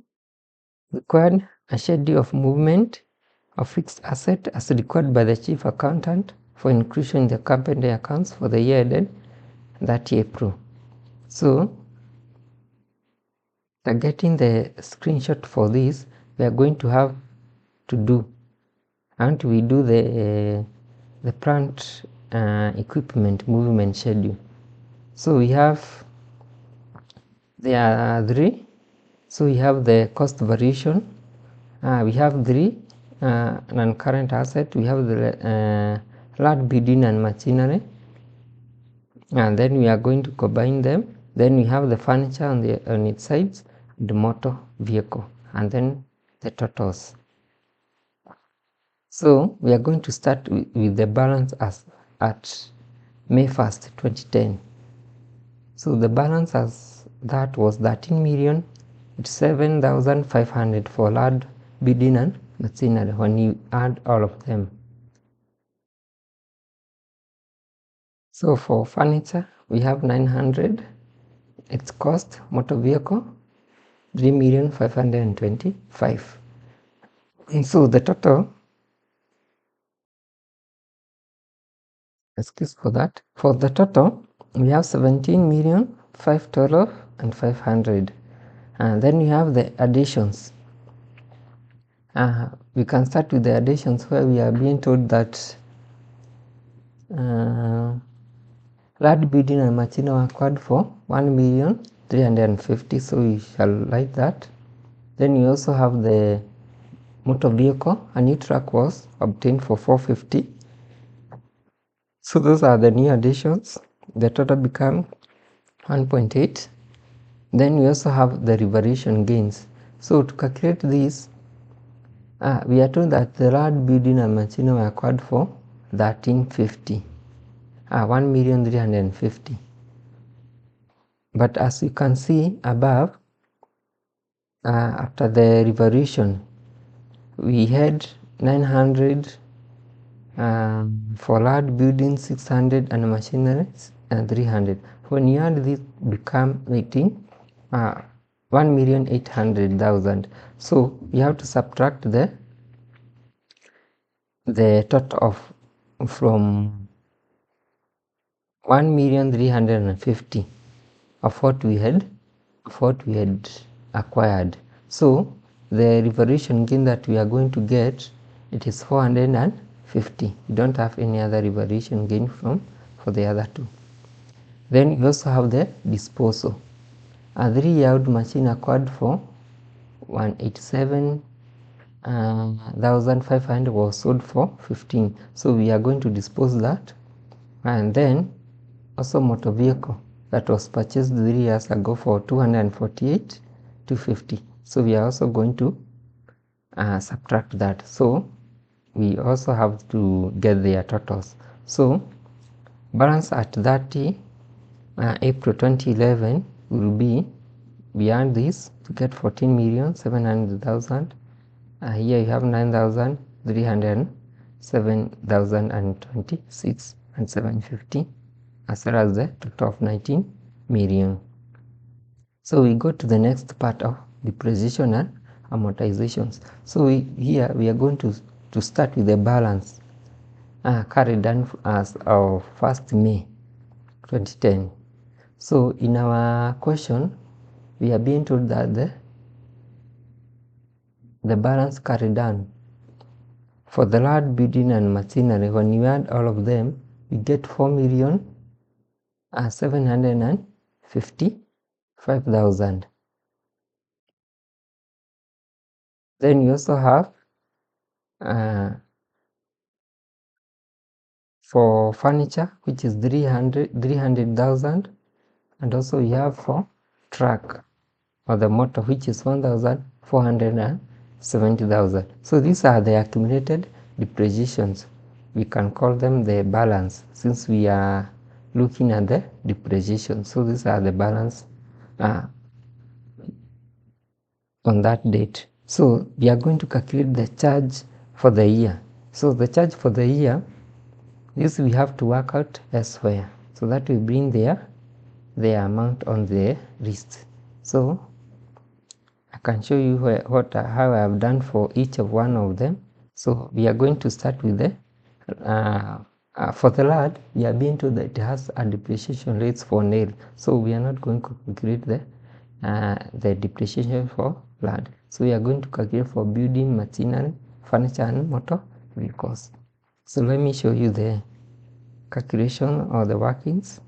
Speaker 1: required a schedule of movement of fixed asset as required by the chief accountant for inclusion in the company accounts for the year ended 30 April. So getting the screenshot for this, we are going to have to do, and we do the plant equipment movement schedule. So we have, there are three. So we have the cost variation. We have three non-current asset. We have the land building and machinery, and then we are going to combine them. Then we have the furniture on its sides, the motor vehicle, and then the totals. So we are going to start with the balance as at May 1st, 2010. So the balance as that was 13,007,500 for land building and machinery when you add all of them. So for furniture, we have 900. Its cost, motor vehicle, 3,525,000. And so the total, excuse for that, for the total, we have 17,512,500. And then we have the additions. We can start with the additions where we are being told that land building and machinery were acquired for 1,350,000, so we shall write that. Then we also have the motor vehicle. A new truck was obtained for 450. So those are the new additions. The total become 1.8. Then we also have the revaluation gains. So to calculate this, we are told that the land building and machinery were acquired for 1,350. 1,350,000. But as you can see above, after the revaluation, we had 900 for land building, 600, and machinery and 300. When you add this, become 1,800,000. So you have to subtract the total of from 1,350,000 of what we had acquired. So the revaluation gain that we are going to get, it is 450. We don't have any other revaluation gain for the other two. Then we also have the disposal. A 3-year-old machine acquired for 187,500 was sold for 15. So we are going to dispose that. And then also motor vehicle that was purchased 3 years ago for 248,250. So we are also going to subtract that. So we also have to get their totals. So balance at 30 April 2011 will be beyond this to get 14,700,000. Here you have 9,300, 7,026 and 750, as well as the total of 19 million. So we go to the next part of depreciation and amortizations. So here we are going to start with the balance carried down as of 1st May 2010. So in our question, we are being told that the balance carried down for the land building and machinery, when you add all of them, we get 4,755,000. Then you also have for furniture, which is 300,000, and also we have for truck or the motor, which is 1,470,000. So these are the accumulated depreciations. We can call them the balance since we are looking at the depreciation. So these are the balance on that date. So we are going to calculate the charge for the year. So the charge for the year, this we have to work out elsewhere. So that will bring the amount on the list. So I can show you how I have done for each of one of them. So we are going to start with the for the lad, we are being told that it has a depreciation rates for nail. So we are not going to calculate the depreciation for lad. So we are going to calculate for building, machinery, furniture, and motor vehicles. So let me show you the calculation or the workings.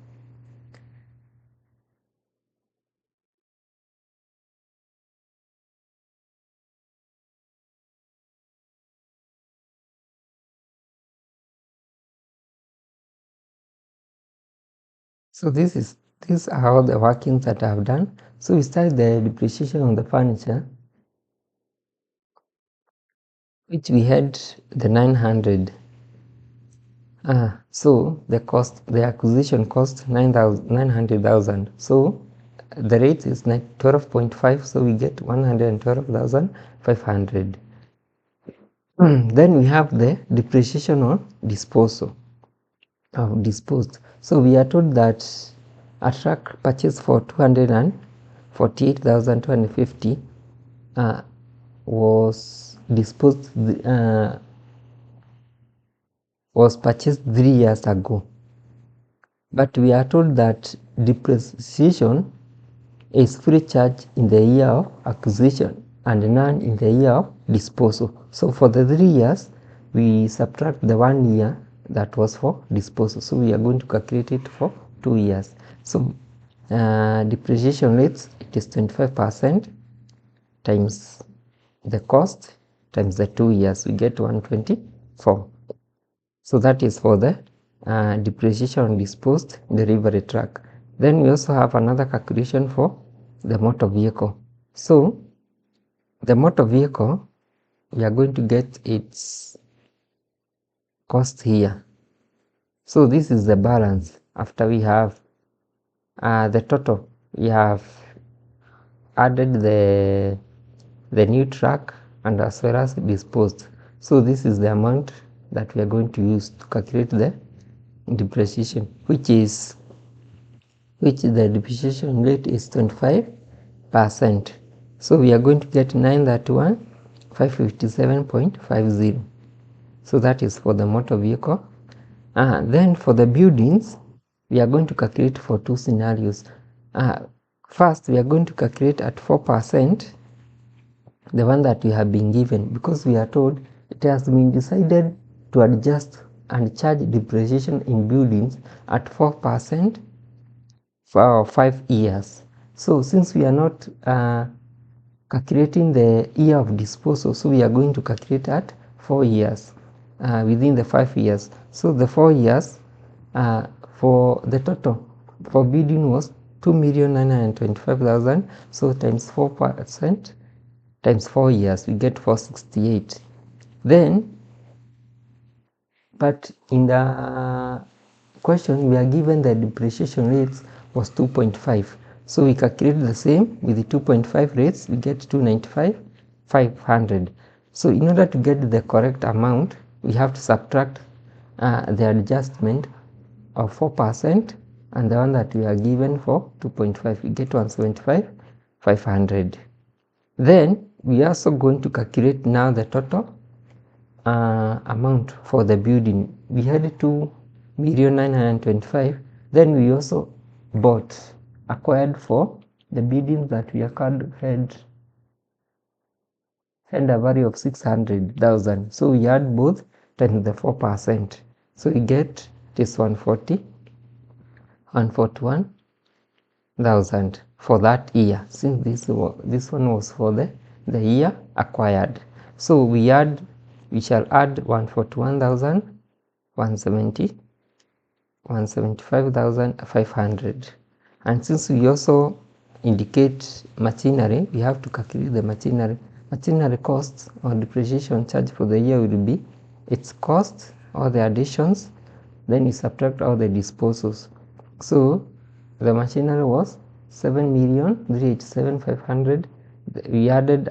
Speaker 1: So these are all the workings that I have done. So we start the depreciation on the furniture, which we had the 900. So the acquisition cost 900,000. So the rate is 12.5. So we get 112,500. Then we have the depreciation on disposal. Disposed. So we are told that a truck purchased for 248,250 was disposed was purchased 3 years ago. But we are told that depreciation is free charge in the year of acquisition and none in the year of disposal. So for the 3 years, we subtract the 1 year that was for disposal. So we are going to calculate it for 2 years. So depreciation rates, it is 25% times the cost times the 2 years. We get 124. So that is for the depreciation on disposed delivery truck. Then we also have another calculation for the motor vehicle. So the motor vehicle, we are going to get its cost here. So this is the balance after we have the total. We have added the new truck and as well as disposed. So this is the amount that we are going to use to calculate the depreciation, which the depreciation rate is 25%. So we are going to get 931,557.50. So that is for the motor vehicle. Then for the buildings, we are going to calculate for two scenarios. First, we are going to calculate at 4%, the one that we have been given, because we are told it has been decided to adjust and charge depreciation in buildings at 4% for 5 years. So since we are not calculating the year of disposal, so we are going to calculate at 4 years within the 5 years. So the 4 years for the total for building was 2,925,000. So times 4% times 4 years, we get 468. Then, but in the question, we are given the depreciation rates was 2.5. So we calculate the same with the 2.5 rates, we get 295,500. So in order to get the correct amount, we have to subtract the adjustment of 4% and the one that we are given for 2.5, we get 175,500. Then we are also going to calculate now the total amount for the building. We had 2,925,000. Then we also acquired for the buildings that we acquired had a value of 600,000. So we add both times the 4%. So we get this 141,000 for that year, since this one was for the year acquired. So we shall add 141,000, 175,500, And since we also indicate machinery, we have to calculate the machinery costs or depreciation charge for the year will be its cost or the additions, then you subtract all the disposals. So the machinery was 7,387,500. We added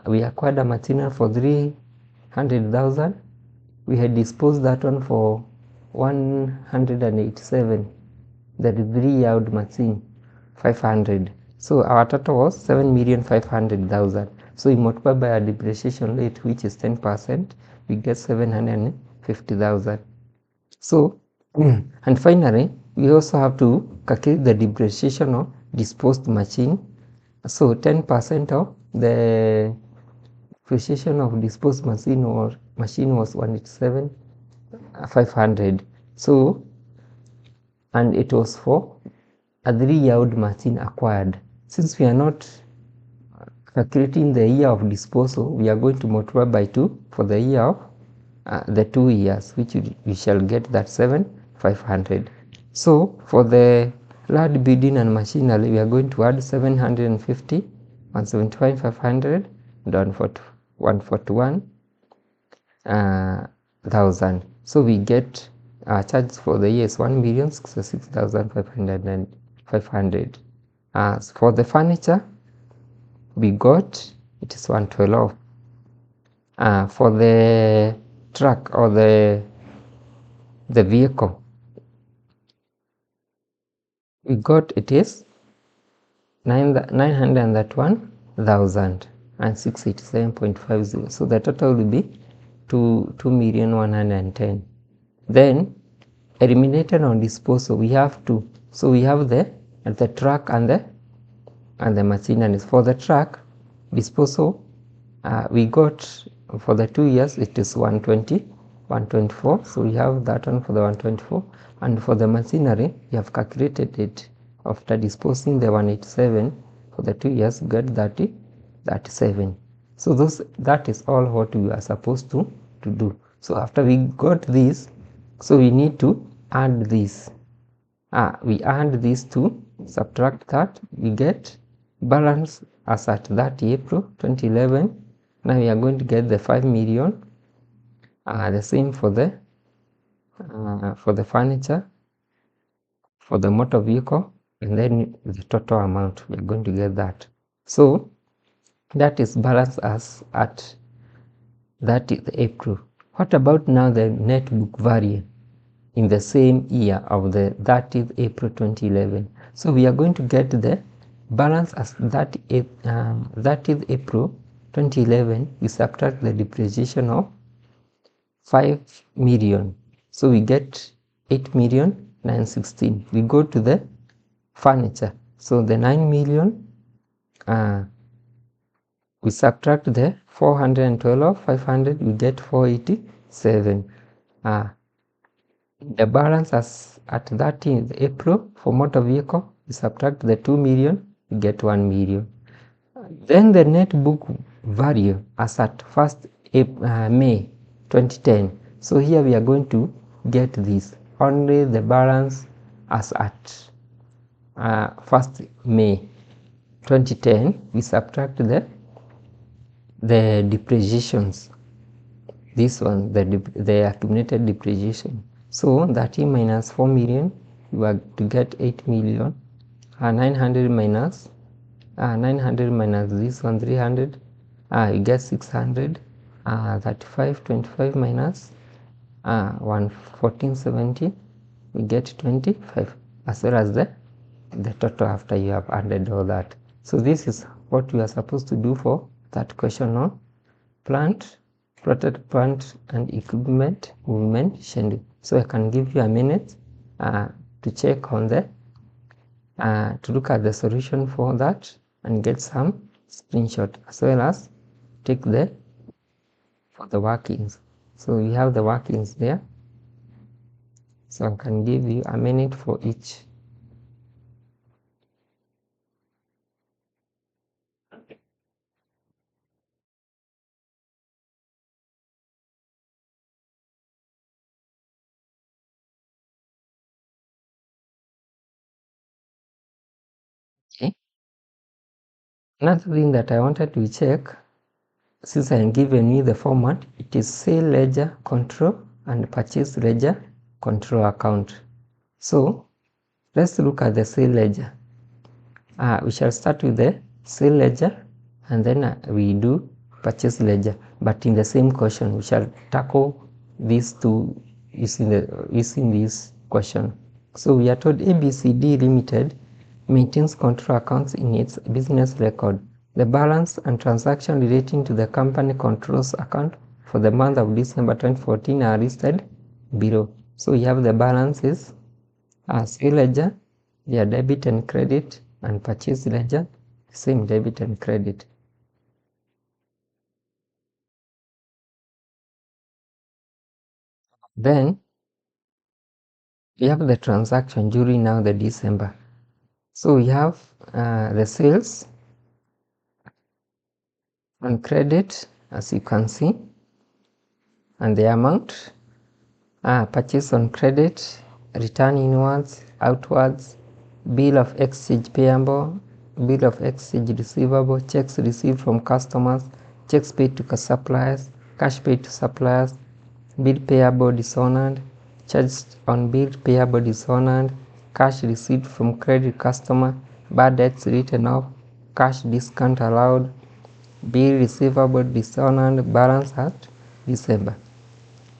Speaker 1: we acquired a machinery for 300,000. We had disposed that one for 187. That is 3-year-old machine, 500. So our total was 7,500,000. So we multiply by a depreciation rate, which is 10%, we get 750,000. So, and finally, we also have to calculate the depreciation of disposed machine. So 10% of the depreciation of disposed machine was 187,500. So, and it was for a 3-year-old machine acquired. Since we are not calculating the year of disposal, we are going to multiply by 2 for the year of the 2 years, which we shall get that 7,500. So for the land building and machinery, we are going to add 750, 175,500, and 141,000. So we get charge for the year is 1,066,500. For the furniture, we got it is 112. For the truck or the vehicle, we got it is 901,687.50. So the total will be 2,110,000. Then eliminated on disposal, we have two. So we have the truck and the machinery. For the truck disposal, we got for the 2 years it is 124. So we have that one for the 124, and for the machinery we have calculated it after disposing the 187 for the 2 years, get 37. So that is all what we are supposed to do. So after we got this, so we need to add this. We add these two, subtract that, we get balance as at 30 April 2011. Now we are going to get the 5 million. The same for the furniture, for the motor vehicle, and then the total amount we are going to get that. So that is balance as at 30th April. What about now the net book value in the same year of the 30th April 2011? So we are going to get the balance as 30th April 2011. We subtract the depreciation of 5 million. So we get 8,916,000. We go to the furniture. So the 9 million, we subtract the 412,500, we get 487. The balance as at 13th April for motor vehicle, we subtract the 2 million, we get 1 million. Then the net book value as at 1st May 2010. So here we are going to get this, only the balance as at 1st May 2010, we subtract the depreciations. This one, the accumulated depreciation. So 30 minus 4 million, you are to get 8 million. 900 minus 900 minus this one 300, you get 600. 35 25 minus 11470, we get 25, as well as the total after you have added all that. So this is what you are supposed to do for that question on plotted plant and equipment movement schedule. So I can give you a minute to check on the to look at the solution for that and get some screenshot, as well as take the for the workings. So we have the workings there. So I can give you a minute for each. Another thing that I wanted to check, since I am given you the format, it is sale ledger control and purchase ledger control account. So let's look at the sale ledger. We shall start with the sale ledger and then we do purchase ledger, but in the same question we shall tackle these two using this question. So we are told ABCD Limited maintains control accounts in its business record. The balance and transaction relating to the company controls account for the month of December 2014 are listed below. So we have the balances, sale ledger, their debit and credit, and purchase ledger, same debit and credit. Then we have the transaction during now the December. So we have the sales on credit, as you can see, and the amount, purchase on credit, return inwards, outwards, bill of exchange payable, bill of exchange receivable, checks received from customers, checks paid to suppliers, cash paid to suppliers, bill payable dishonored, charged on bill payable dishonored, cash received from credit customer, bad debts written off, cash discount allowed, bill receivable dishonored, balance at December.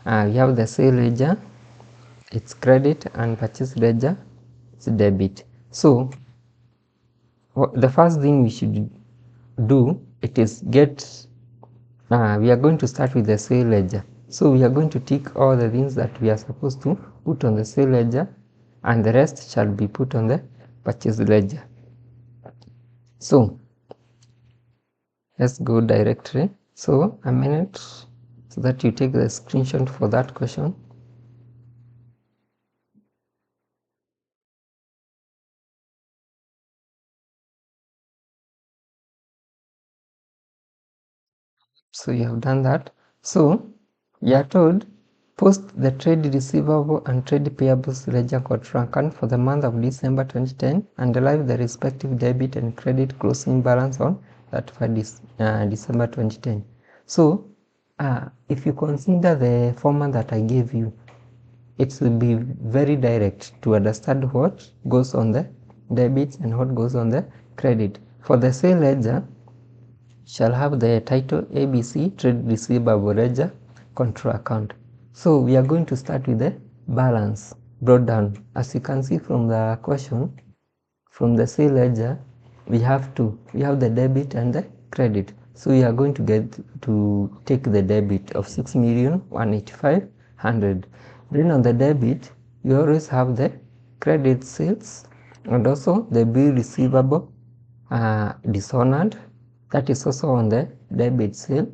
Speaker 1: We have the sale ledger, it's credit, and purchase ledger, it's debit. So the first thing we should do, it is we are going to start with the sale ledger. So we are going to tick all the things that we are supposed to put on the sale ledger, and the rest shall be put on the purchase ledger. So let's go directly. So a minute so that you take the screenshot for that question. So you have done that. So you are told post the trade receivable and trade payables ledger control account for the month of December 2010 and derive the respective debit and credit closing balance on that for December 2010. So if you consider the format that I gave you, it will be very direct to understand what goes on the debits and what goes on the credit. For the sale ledger, shall have the title ABC Trade Receivable Ledger Control Account. So we are going to start with the balance brought down. As you can see from the question, from the sale ledger, we have the debit and the credit. So we are going to take the debit of 6,185,000. Then on the debit, you always have the credit sales and also the bill receivable dishonored, that is also on the debit sale.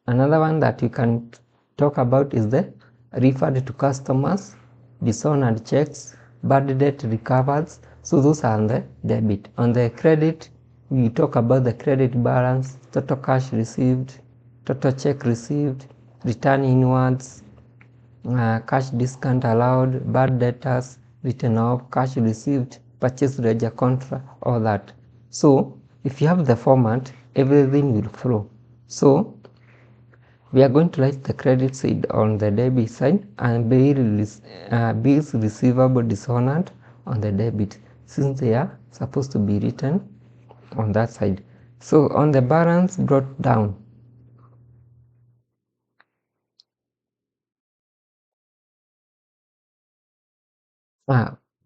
Speaker 1: Another one that you can talk about is the referred to customers, dishonored checks, bad debt recovers. So those are on the debit. On the credit, we talk about the credit balance, total cash received, total check received, return inwards, cash discount allowed, bad debtors written off, cash received, purchase ledger contra, all that. So if you have the format, everything will flow. So we are going to write the credit side on the debit side and bills receivable dishonored on the debit, since they are supposed to be written on that side. So on the balance brought down,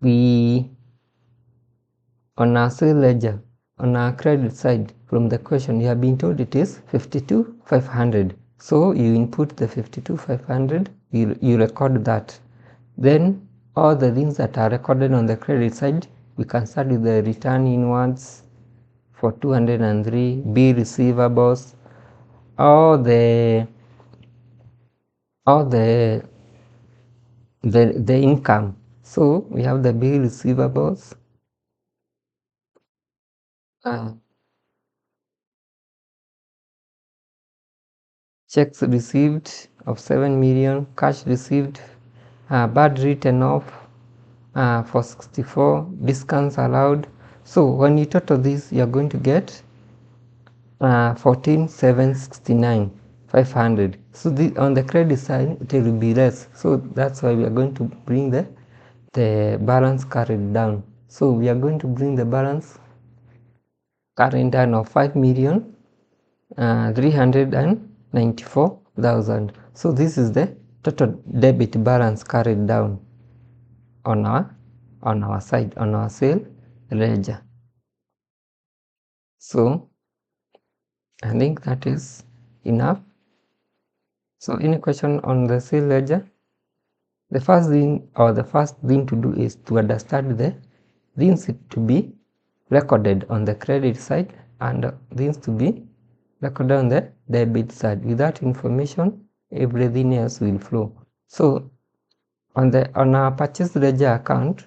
Speaker 1: we on our sale ledger, on our credit side, from the question you have been told it is 52,500. So you input the 52,500, you record that. Then all the things that are recorded on the credit side, we can start with the return inwards for 203, bill receivables, all the income. So we have the bill receivables, checks received of 7 million, cash received, bad written off, for 64 discounts allowed. So when you total this, you're going to get 14,769 500. So on the credit side it will be less, so that's why we are going to bring the balance carried down. So we are going to bring the balance carried down of 5,394,000. So this is the total debit balance carried down on our side, on our sale ledger. So I think that is enough. So any question on the sale ledger? The first thing to do is to understand the things to be recorded on the credit side and things to be recorded on the debit side. With that information, everything else will flow. So on our purchase ledger account,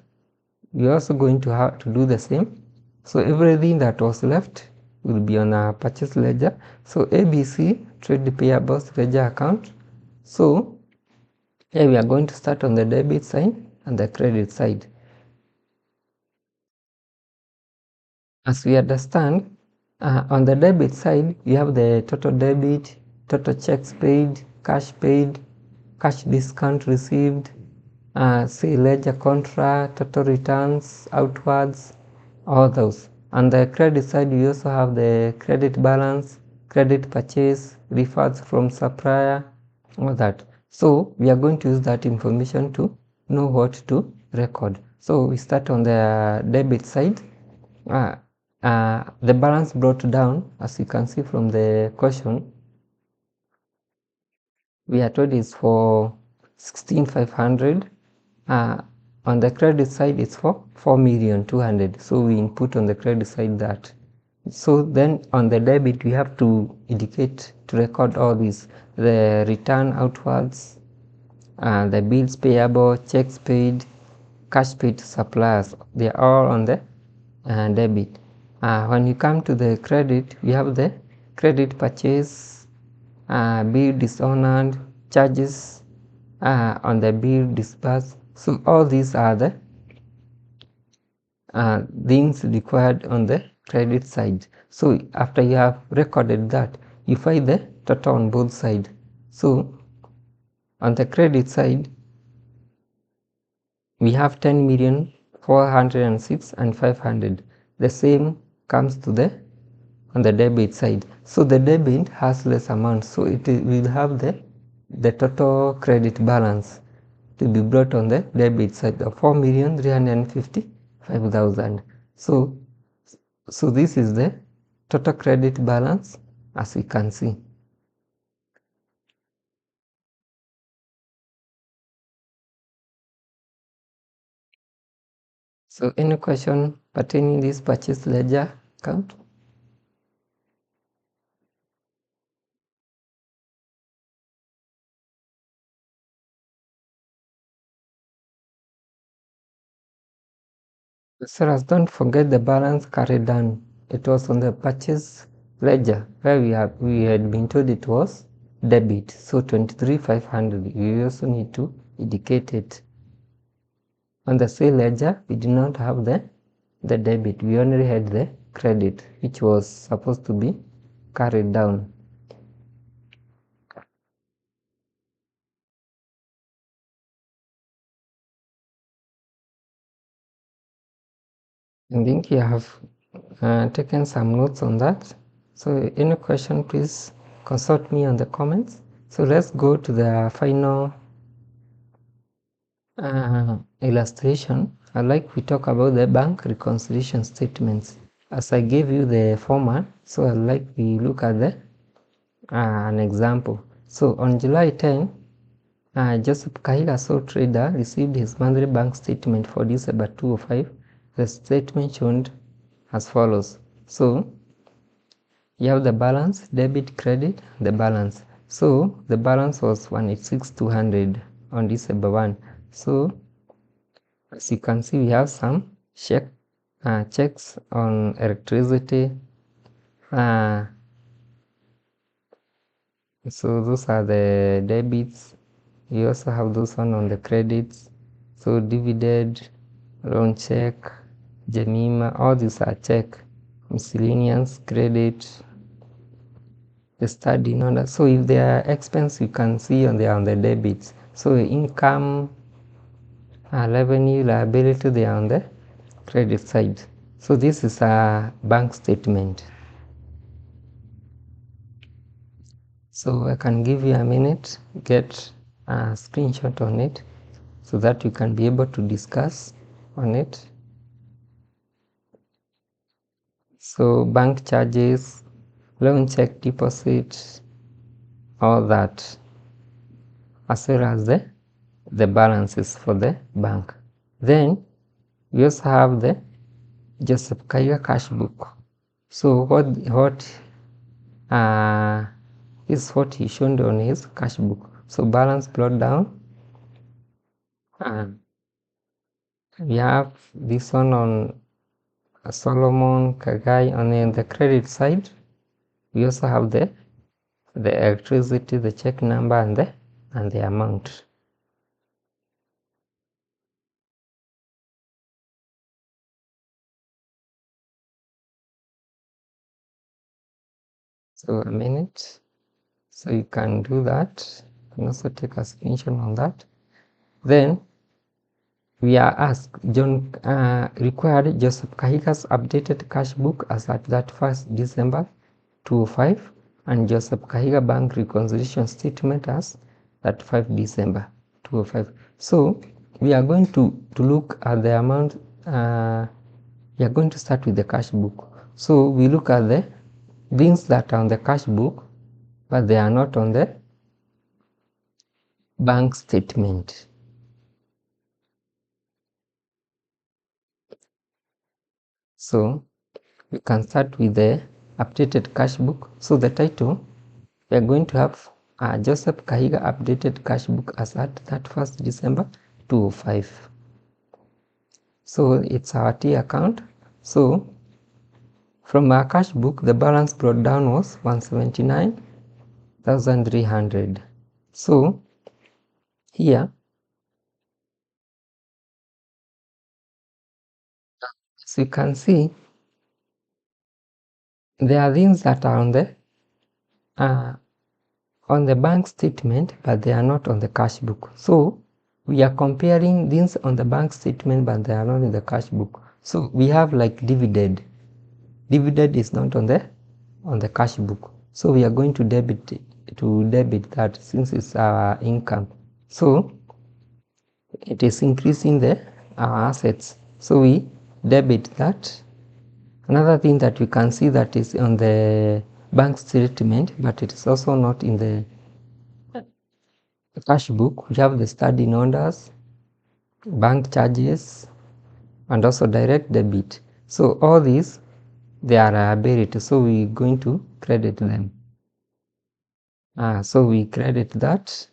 Speaker 1: we're also going to have to do the same. So everything that was left will be on our purchase ledger. So ABC trade payables ledger account. So here we are going to start on the debit side and the credit side. As we understand, on the debit side, you have the total debit, total checks paid, cash discount received, say ledger contract, total returns, outwards, all those. On the credit side, you also have the credit balance, credit purchase, refunds from supplier, all that. So we are going to use that information to know what to record. So we start on the debit side. The balance brought down, as you can see from the question, we are told is for 16,500. On the credit side it's for 4,200,000. So we input on the credit side that. So then on the debit we have to indicate, to record all these, the return outwards, the bills payable, checks paid, cash paid to suppliers. They are all on the debit. When you come to the credit, we have the credit purchase, bill dishonored, charges on the bill disbursed. So all these are the things required on the credit side. So after you have recorded that, you find the total on both sides. So on the credit side, we have 10,406,000 and 500. The same comes to the on the debit side. So the debit has less amount, so it will have the total credit balance to be brought on the debit side of 4,355,000. So this is the total credit balance, as you can see. So any question pertaining this purchase ledger account? Sellers, don't forget the balance carried down. It was on the purchase ledger where we had been told it was debit. So 23,500. We also need to indicate it. On the sale ledger, we did not have the debit. We only had the credit, which was supposed to be carried down. I think you have taken some notes on that. So any question, please consult me on the comments. So let's go to the final illustration. I'd like we talk about the bank reconciliation statements. As I gave you the format, so I'd like we look at the an example. So on July 10, Joseph Kahila, sole trader, received his monthly bank statement for December 2005. The statement shown as follows. So you have the balance, debit, credit, the balance. So the balance was 186,200 on December 1. So as you can see, we have some checks on electricity. So those are the debits. You also have those one on the credits. So dividend, loan check, Jemima, all these are check, miscellaneous, credit, the study in order. So if they are expense, you can see they are on the debits. So income, revenue, liability, they are on the credit side. So this is a bank statement. So I can give you a minute, get a screenshot on it so that you can be able to discuss on it. So bank charges, loan check deposit, all that, as well as the balances for the bank. Then we also have the Joseph Kaiga cash book. So what is what he showed on his cash book. So balance plot down. We have this one on Solomon Kagai. On the credit side, we also have the electricity, the check number, and the amount. So a minute. So you can do that. You can also take a screenshot on that. Then we are asked, John required Joseph Kahiga's updated cash book as at that 1st December 2005 and Joseph Kahiga bank reconciliation statement as that 5 December 2005. So we are going to look at the amount. We are going to start with the cash book. So we look at the things that are on the cash book, but they are not on the bank statement. So we can start with the updated cash book. So the title, we are going to have Joseph Kahiga updated cash book as at 31st December 2005. So it's our T account. So from our cash book, the balance brought down was 179,300. So here, as you can see, there are things that are on the bank statement, but they are not on the cash book. So we are comparing things on the bank statement, but they are not in the cash book. So we have like dividend. Dividend is not on the cash book. So we are going to debit that since it's our income. So it is increasing our assets. So we debit that. Another thing that we can see that is on the bank statement, but it is also not in the cash book. We have the standing orders, bank charges, and also direct debit. So all these, they are liability. So we're going to credit them. So we credit that.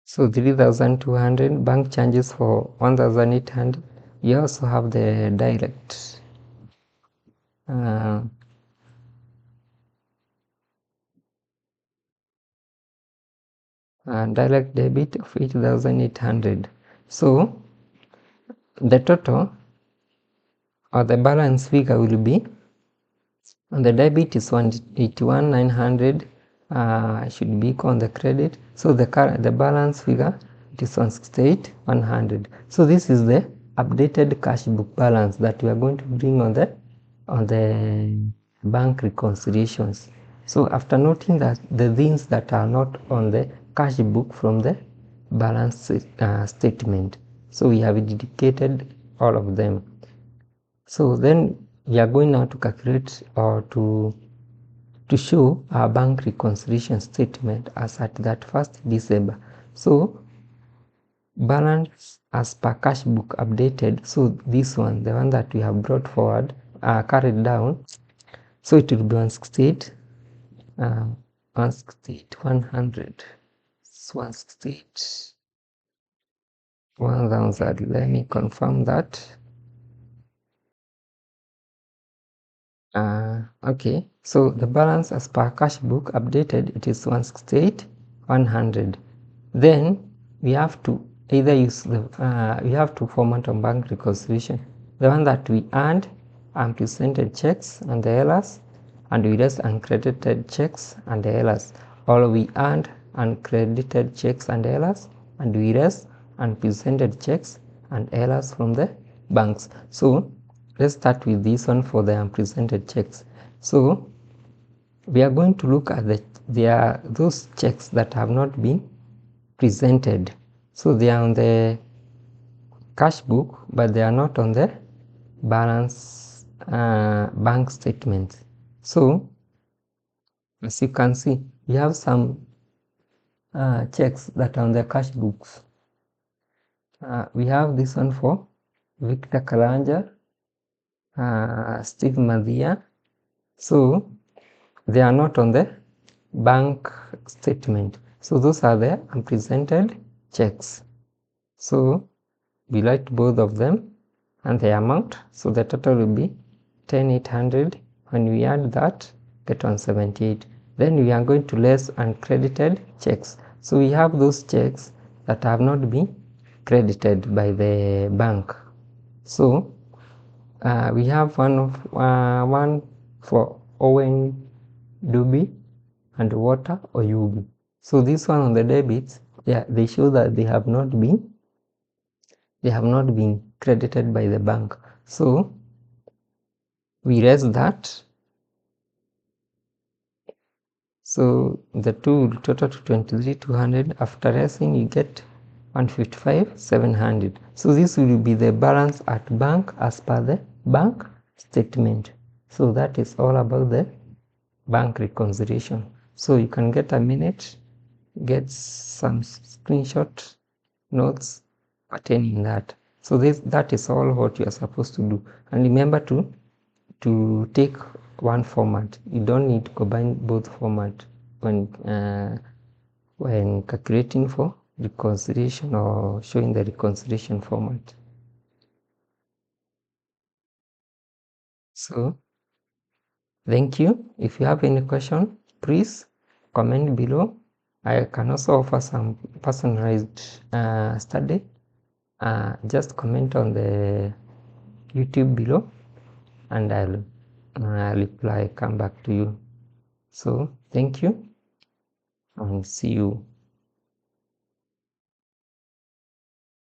Speaker 1: So 3,200, bank charges for 1,800. You also have the direct. Direct debit of 8,800. So the total or the balance figure will be, on the debit is 181,900, should be equal on the credit. So the balance figure, it is 168,100. So this is the updated cash book balance that we are going to bring on the bank reconciliations. So after noting that the things that are not on the cash book from the balance statement, so we have dedicated all of them. So then we are going now to calculate or to show our bank reconciliation statement as at that 1st December. So balance as per cash book updated. So this one, the one that we have brought forward, carried down. So it will be 168, 168, 100, 168, 1,000. Let me confirm that. Okay, so the balance as per cash book updated, it is 168, 100. Then we have to either use the we have to format a bank reconciliation, the one that we earned unpresented checks and the errors, and we erase uncredited checks and the errors, or we earned uncredited checks and errors and we erase unpresented checks and errors from the banks. So let's start with this one for the unpresented checks. So we are going to look at those checks that have not been presented. So they are on the cash book, but they are not on the balance bank statement. So as you can see, we have some checks that are on the cash books. We have this one for Victor Kalanja, Steve Madhia. So they are not on the bank statement. So those are the unpresented checks. So we write both of them and the amount. So the total will be 10,800. When we add that, get 178. Then we are going to less uncredited checks. So we have those checks that have not been credited by the bank. So we have one for Owen Duby and Water Oyubi. So this one on the debits, yeah, they show that they have not been credited by the bank. So we erase that. So the two will total to 23,200. After erasing, you get 155,700. So this will be the balance at bank as per the bank statement. So that is all about the bank reconciliation. So you can get a minute, get some screenshot notes pertaining that. So that is all what you are supposed to do. And remember to take one format. You don't need to combine both format when calculating for reconciliation or showing the reconciliation format. So thank you. If you have any question, please comment below. I can also offer some personalized study. Just comment on the YouTube below and I'll reply, come back to you. So thank you and see you.